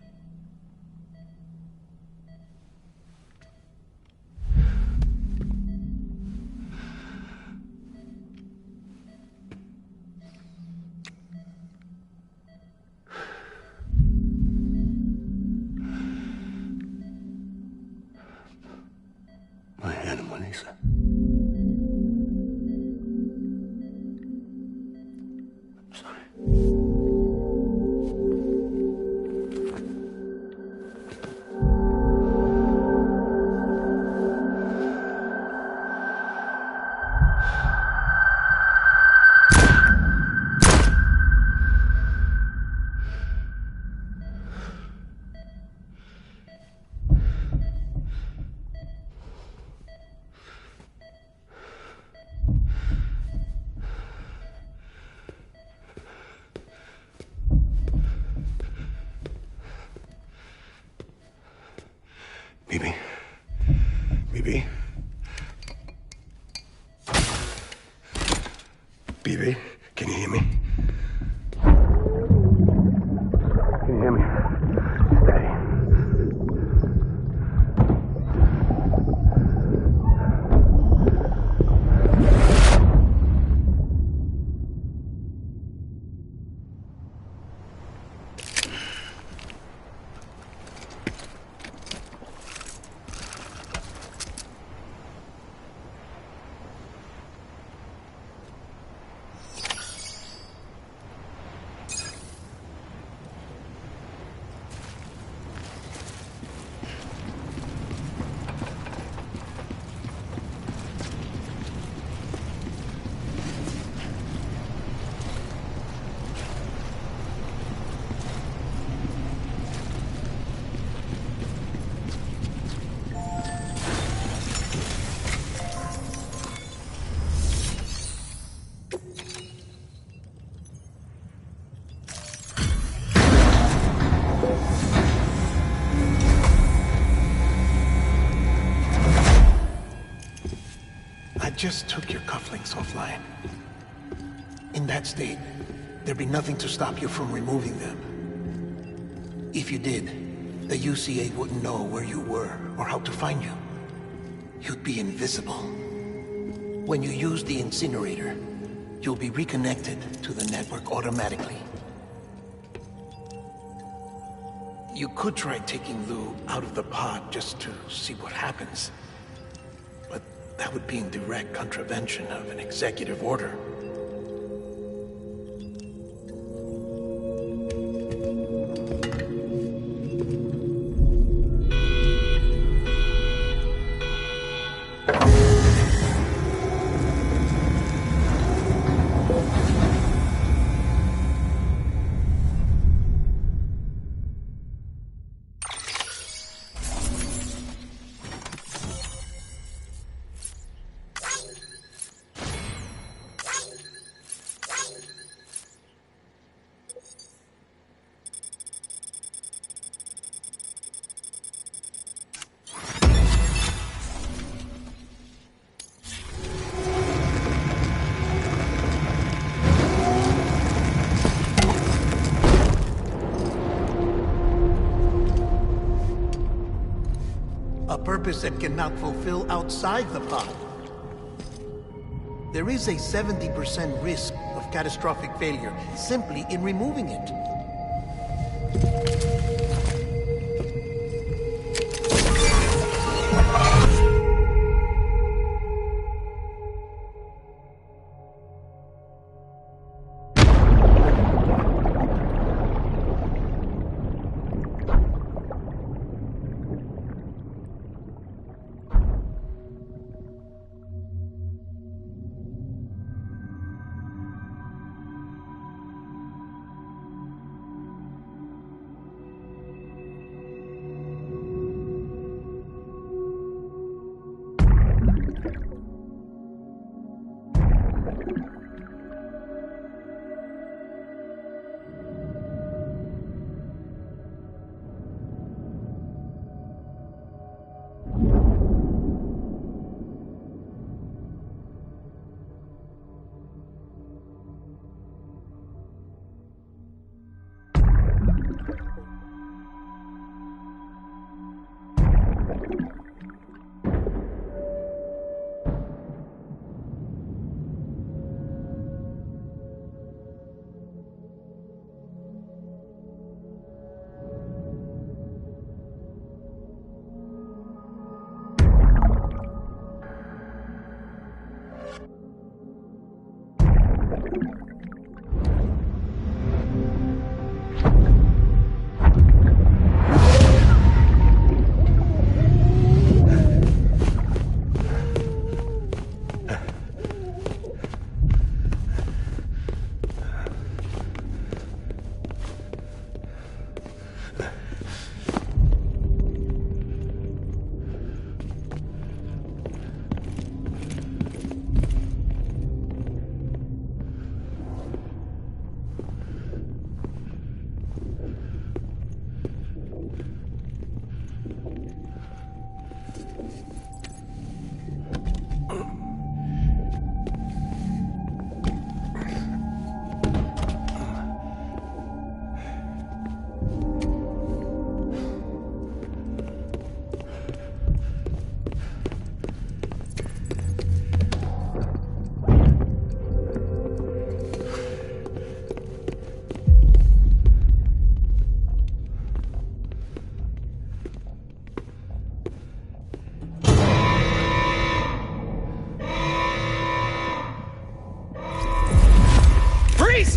My animal, Lisa. I'm sorry. Bibi. Bibi. Bibi, can you hear me? Can you hear me? Steady.
just took your cufflinks offline. In that state, there'd be nothing to stop you from removing them. If you did, the UCA wouldn't know where you were or how to find you. You'd be invisible. When you use the incinerator, you'll be reconnected to the network automatically. You could try taking Lou out of the pod just to see what happens. But that would be in direct contravention of an executive order. A purpose that cannot fulfill outside the pod. There is a 70% risk of catastrophic failure simply in removing it.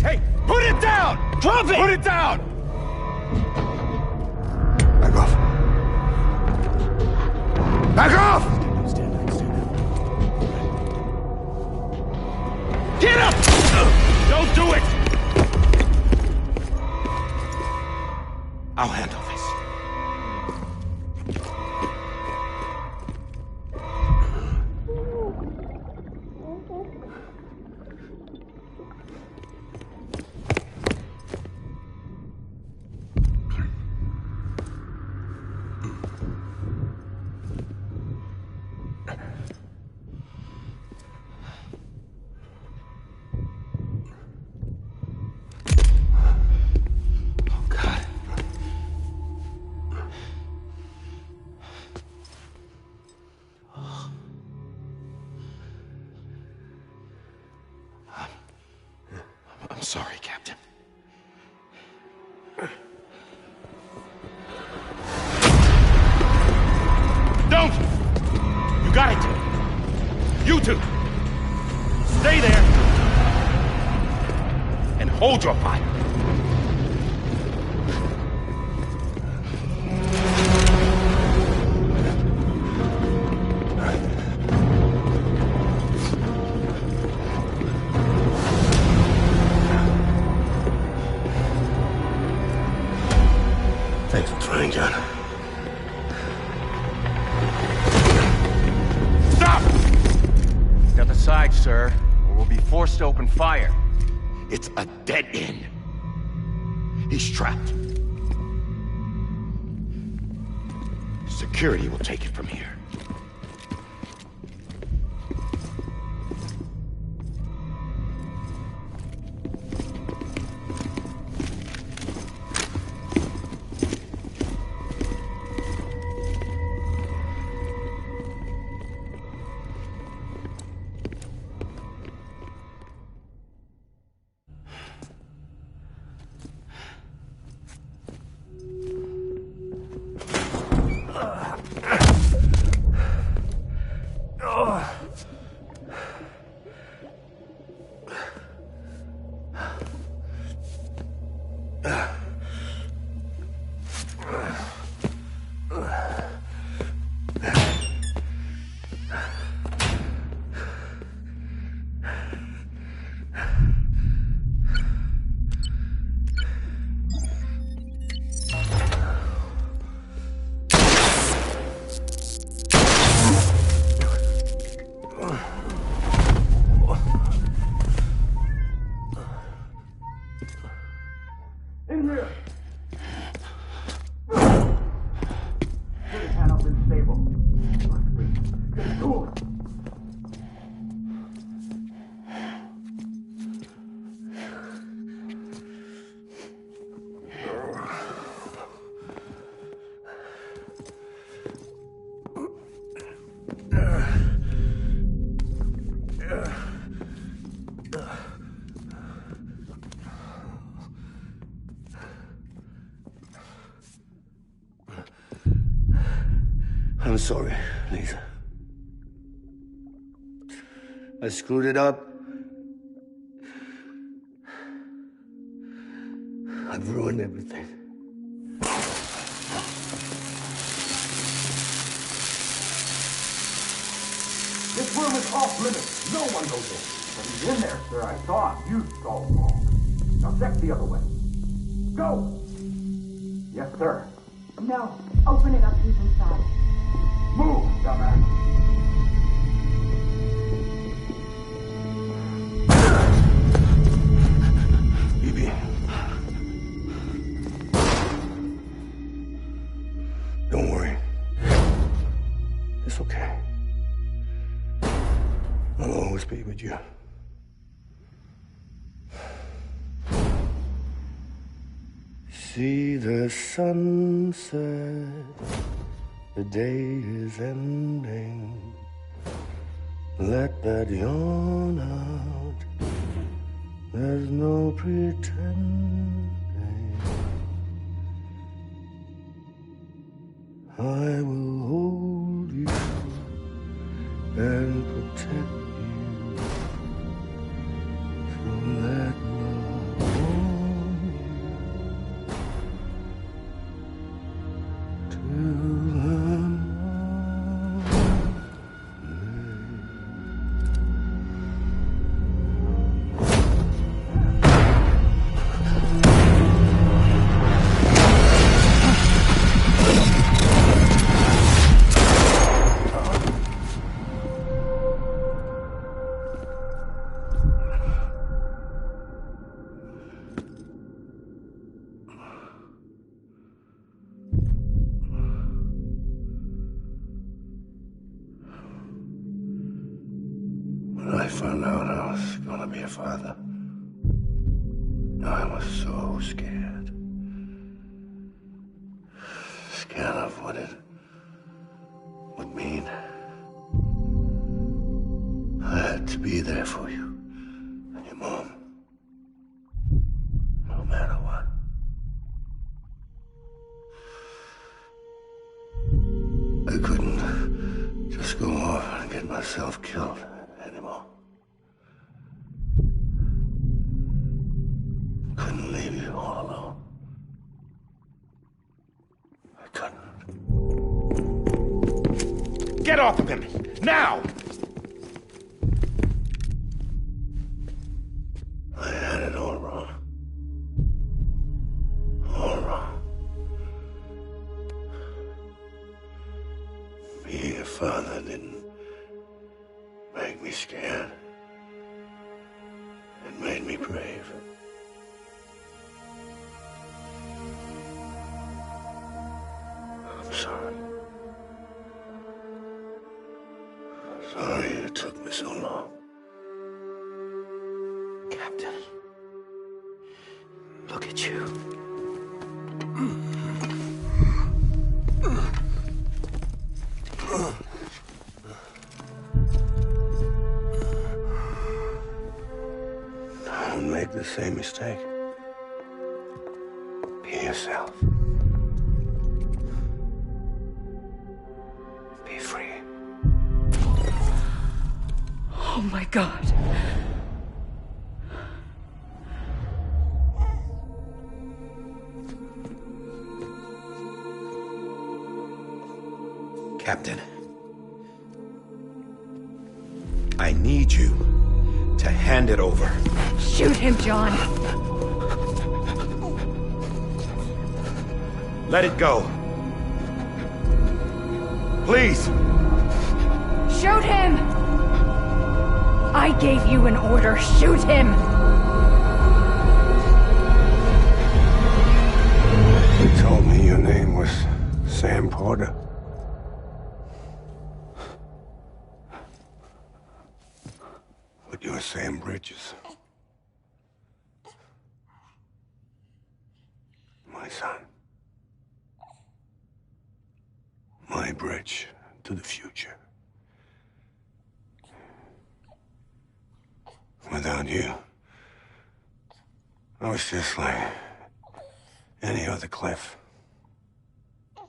Hey, put it down! Drop it! Put it down!
Back off. Back off!
Get up! Don't do it! I'll handle this.
I'm sorry, Captain. Don't! You got it! You two! Stay there! And hold your fire!
Thanks for trying, John.
Stop! The other side, sir, or we'll be forced to open fire. It's a dead end. He's trapped. Security will take it from here.
I'm sorry, Lisa. I screwed it up. I've ruined everything.
This room is off limits. No one goes in. But he's in there, sir. I saw him. You saw him wrong. Now check the other way. Go! Yes, sir.
No. Open it up. He's inside.
Move, dumbass.
Evie. Don't worry. It's okay. I'll always be with you. See the sunset. The day is ending. Let that yawn out. There's no pretending. I will hold you and protect you. So let love warm you till When I found out I was gonna be a father, I was so scared. Scared of what it would mean. I had to be there for you and your mom. I couldn't just go off and get myself killed anymore. Couldn't leave you all alone. I couldn't.
Get off of him! Now!
I had it all wrong. All wrong. Being a father didn't make me scared. It made me brave. I'm sorry. Sorry it took me so long.
Captain, look at you.
Don't make the same mistake. Be yourself. Be free.
Oh my God.
Captain, I need you to hand it over.
Shoot him, John.
Let it go. Please.
Shoot him! I gave you an order. Shoot him!
You told me your name was Sam Porter. But you're Sam Bridges. My son. My bridge to the future. Without you, I was just like any other Cliff. A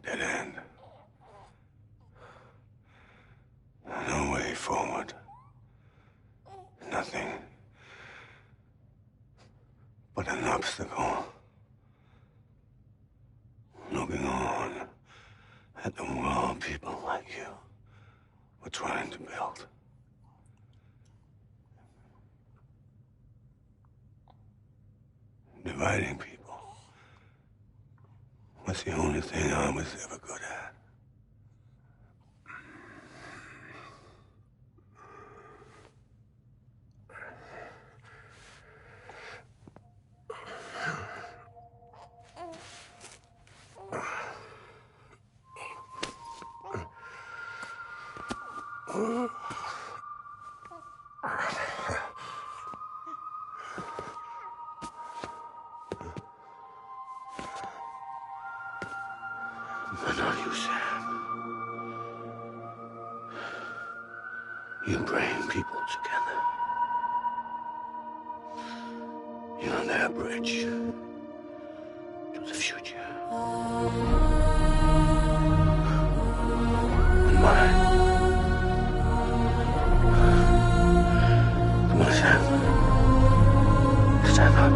dead end. No way forward. Nothing but an obstacle. Looking on at the world people like you were trying to build. Dividing people was the only thing I was ever good at. But not you, Sam. You bring people together. You're their bridge to the future. And mine. Come on, Sam. Stand up.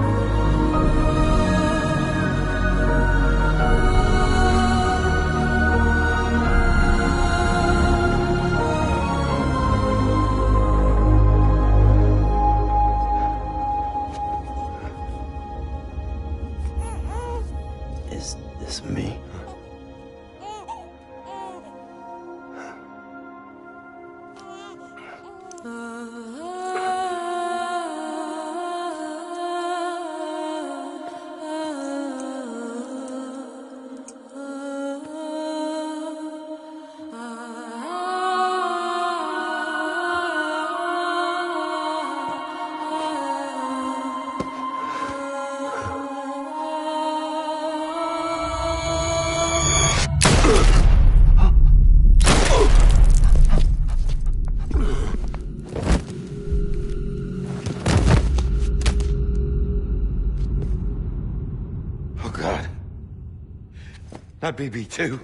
Not BB too.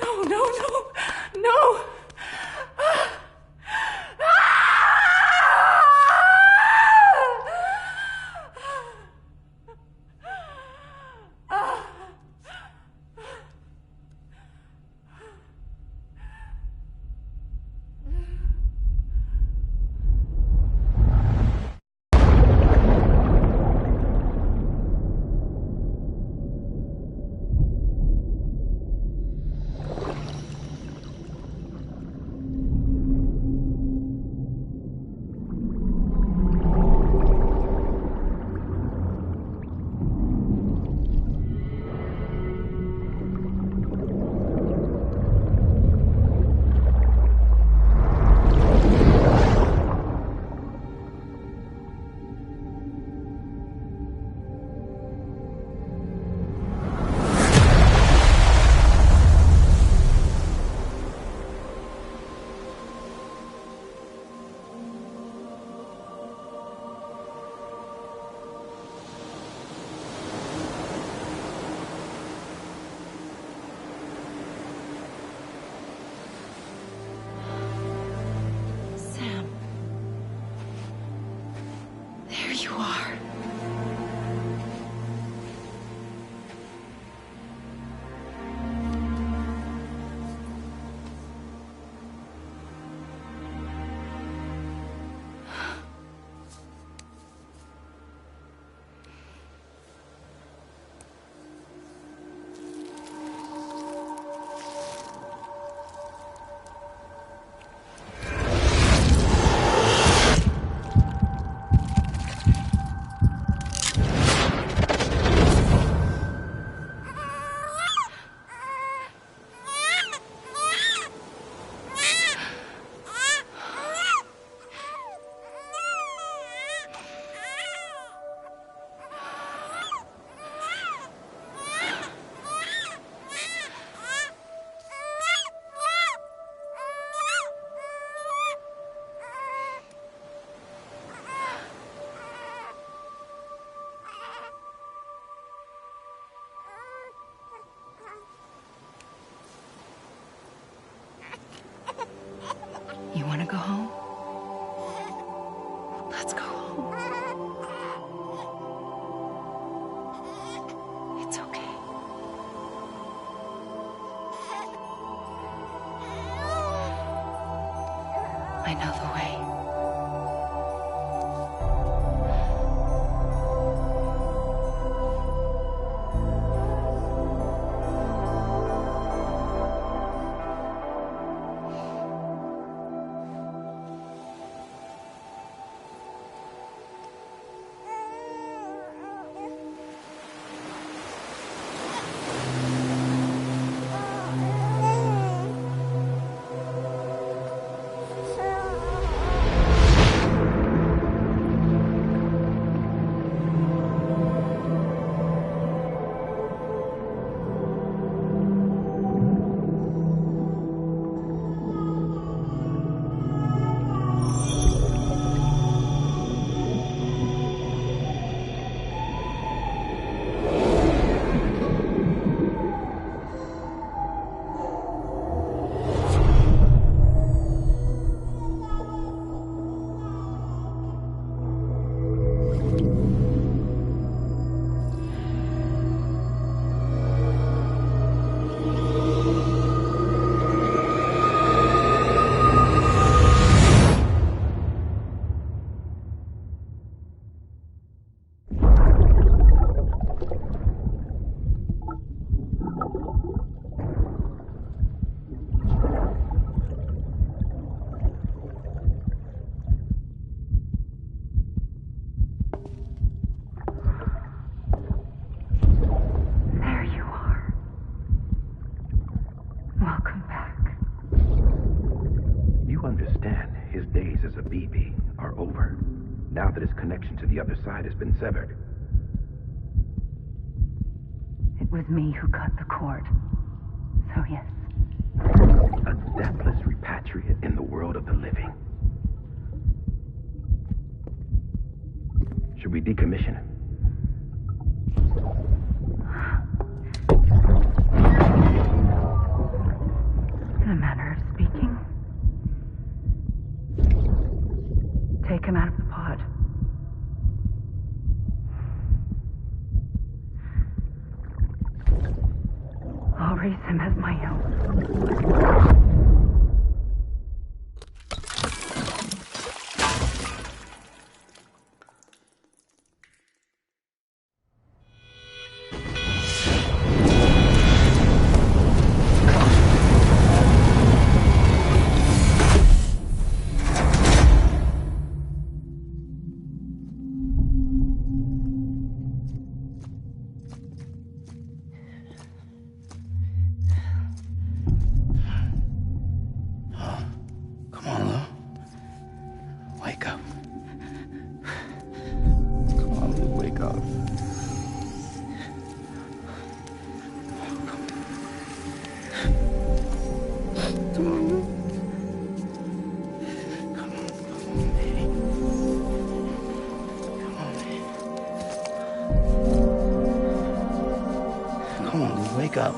No, no, no, no!
Sam. There you are. You want to go home? Let's go home. It's okay. I know the way.
Now that his connection to the other side has been severed.
It was me who cut the cord. So yes.
A deathless repatriate in the world of the living. Should we decommission him?
take him out of the pod. I'll raise him as my own.
Wake up. Wake up. Come on. Wake up!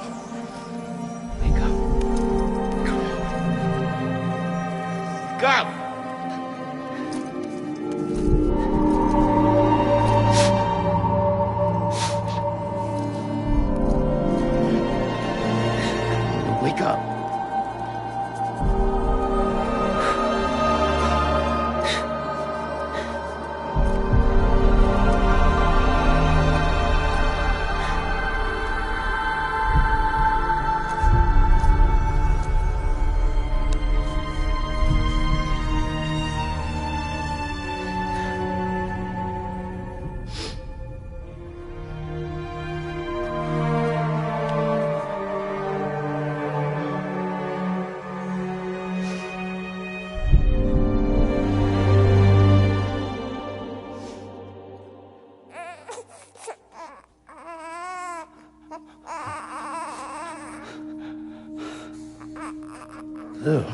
Wake up. Ew.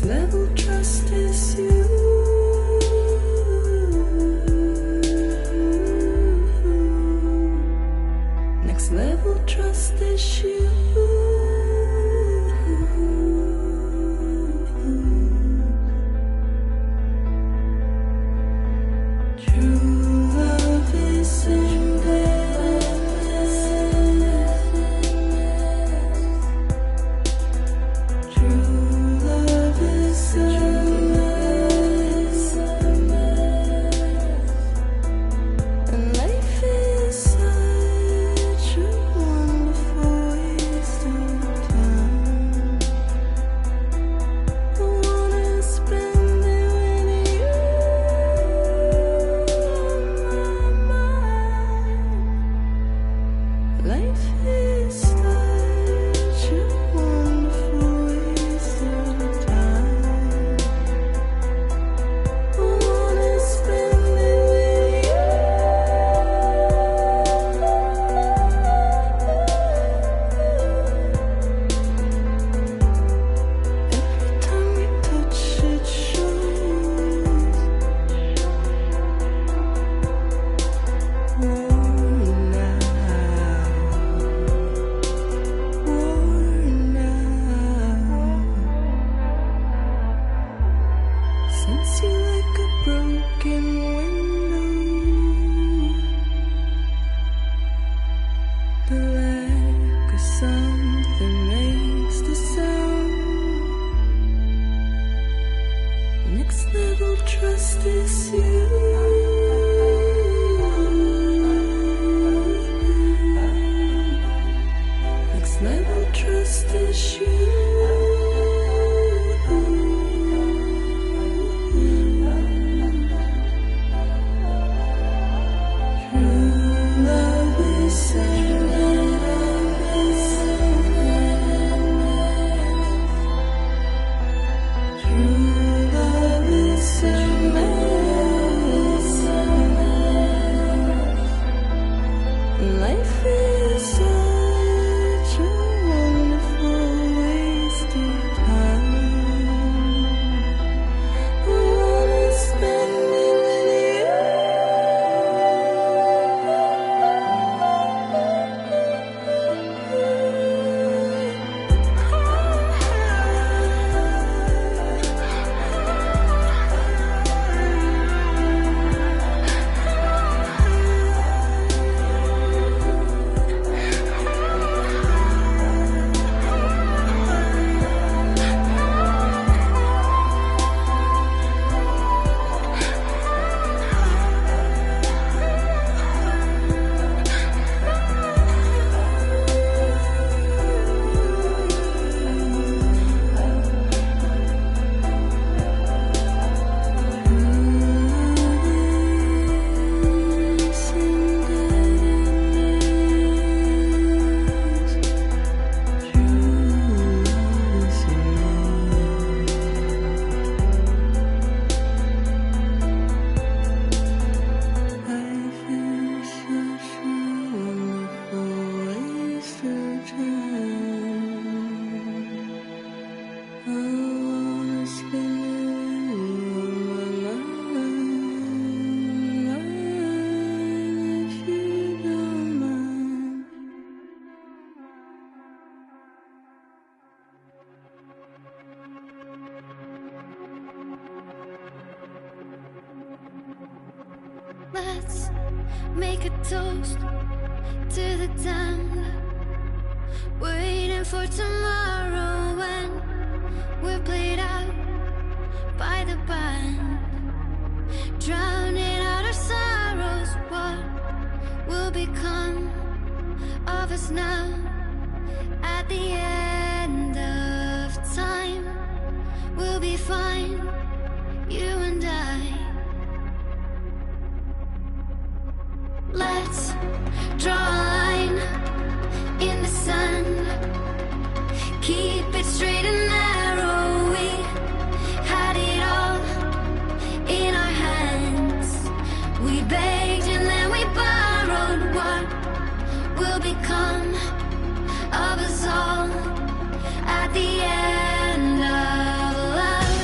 Level trust is you. broken window. The lack of something makes the sound. Next level trust is you. Next level trust is you. Life is such a wonderful wasted time. I wanna spend it with
Let's make a toast to the damned, waiting for tomorrow when we're played out by the band, drowning out our sorrows. What will become of us now at the end of time? We'll be fine, you and I. Let's draw a line in the sand, keep it straight and narrow. We had it all in our hands. We begged and then we borrowed. What will become of us all at the end of love?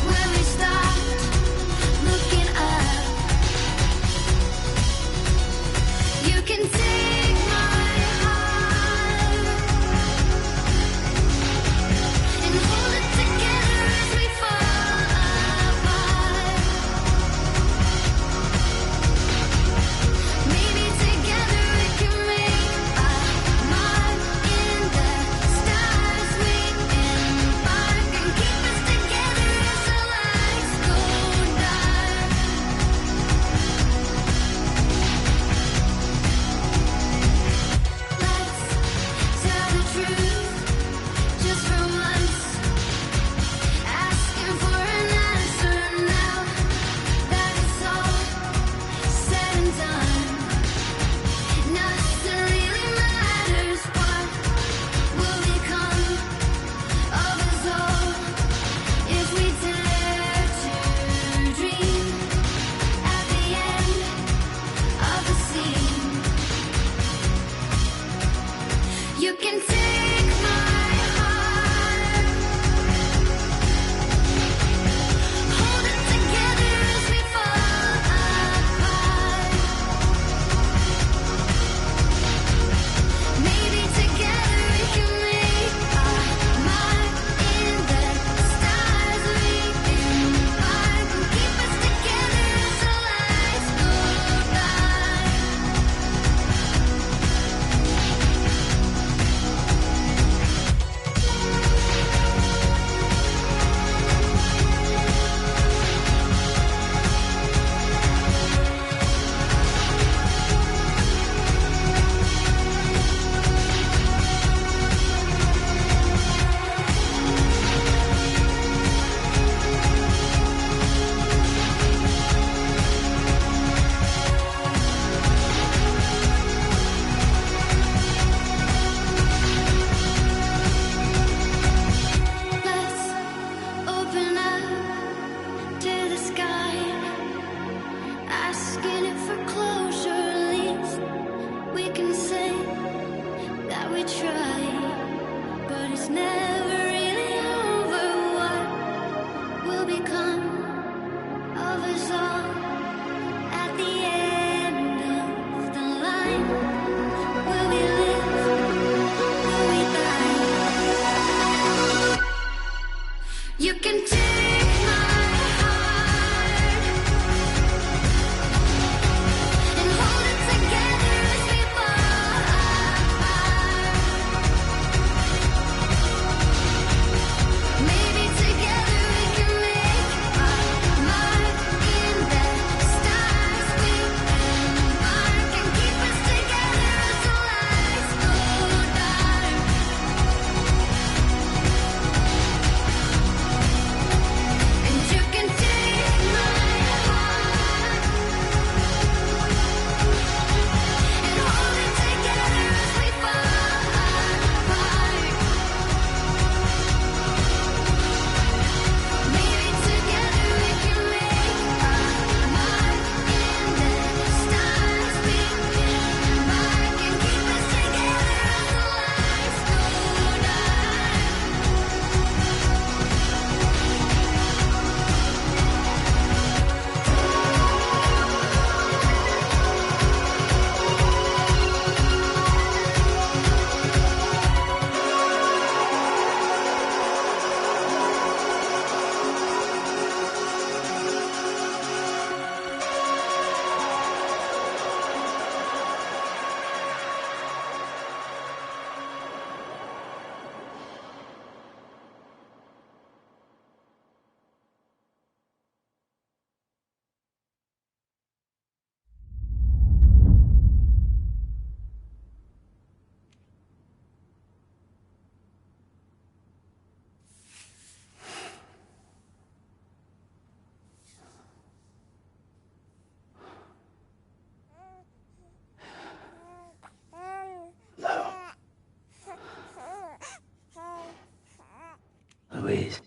When we stopped looking up, you can take my heart and hold it together as we fall apart. Maybe together we can make a mark in the stars we to the sky, asking it for closure. At least we can say that we tried, but it's never really over. What will become of us all at the end of the line? Will we live? Will we die? You can take my heart and hold it together as we fall apart. Maybe together we can make our mark in the stars. We embark and keep us together as the lights go dark. And you can take my heart and hold it together as we fall apart. Maybe together we can make our mark in the stars. We embark and keep us together as the lights go dark.
Hello. Louise.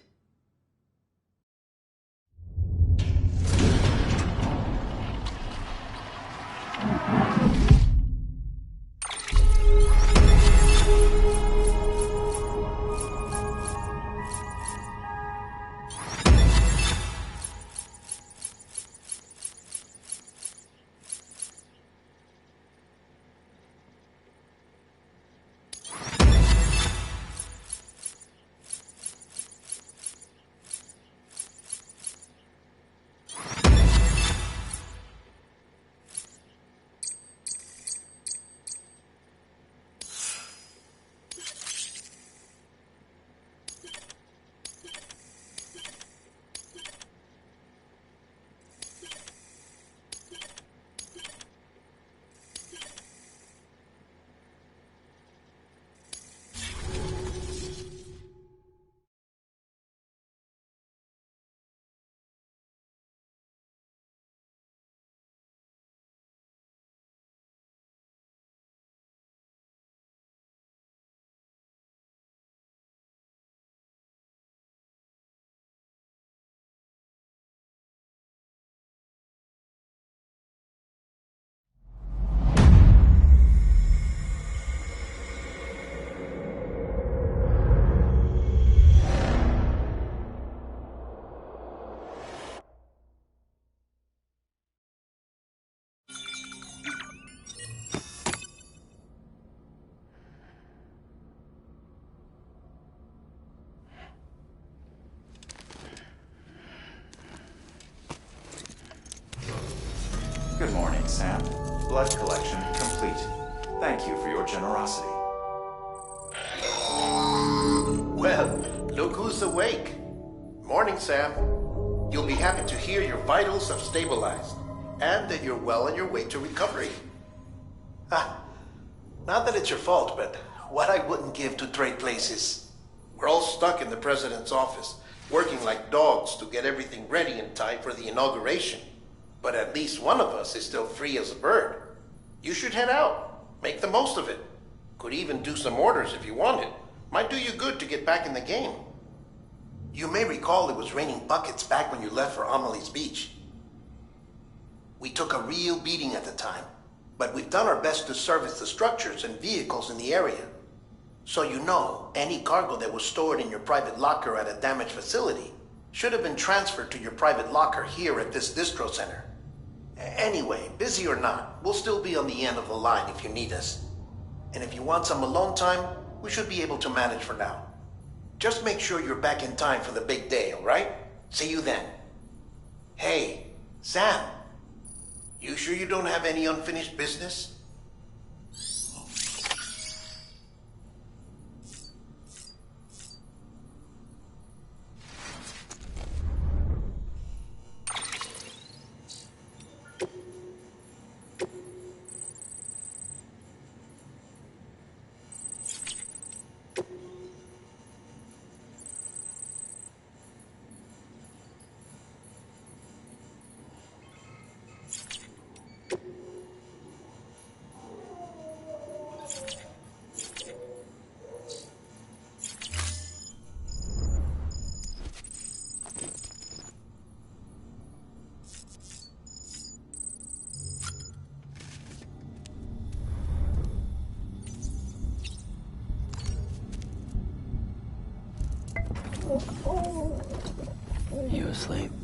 Good morning, Sam. Blood collection complete. Thank you for your generosity.
Well, look who's awake. Morning, Sam. You'll be happy to hear your vitals have stabilized, and that you're well on your way to recovery. Not that it's your fault, but what I wouldn't give to trade places. We're all stuck in the president's office, working like dogs to get everything ready in time for the inauguration. But at least one of us is still free as a bird. You should head out. Make the most of it. Could even do some orders if you wanted. Might do you good to get back in the game. You may recall it was raining buckets back when you left for Amelie's Beach. We took a real beating at the time, but we've done our best to service the structures and vehicles in the area. So you know, any cargo that was stored in your private locker at a damaged facility should have been transferred to your private locker here at this distro center. Anyway, busy or not, we'll still be on the end of the line if you need us. And if you want some alone time, we should be able to manage for now. Just make sure you're back in time for the big day, all right? See you then. Hey, Sam. You sure you don't have any unfinished business?
You asleep?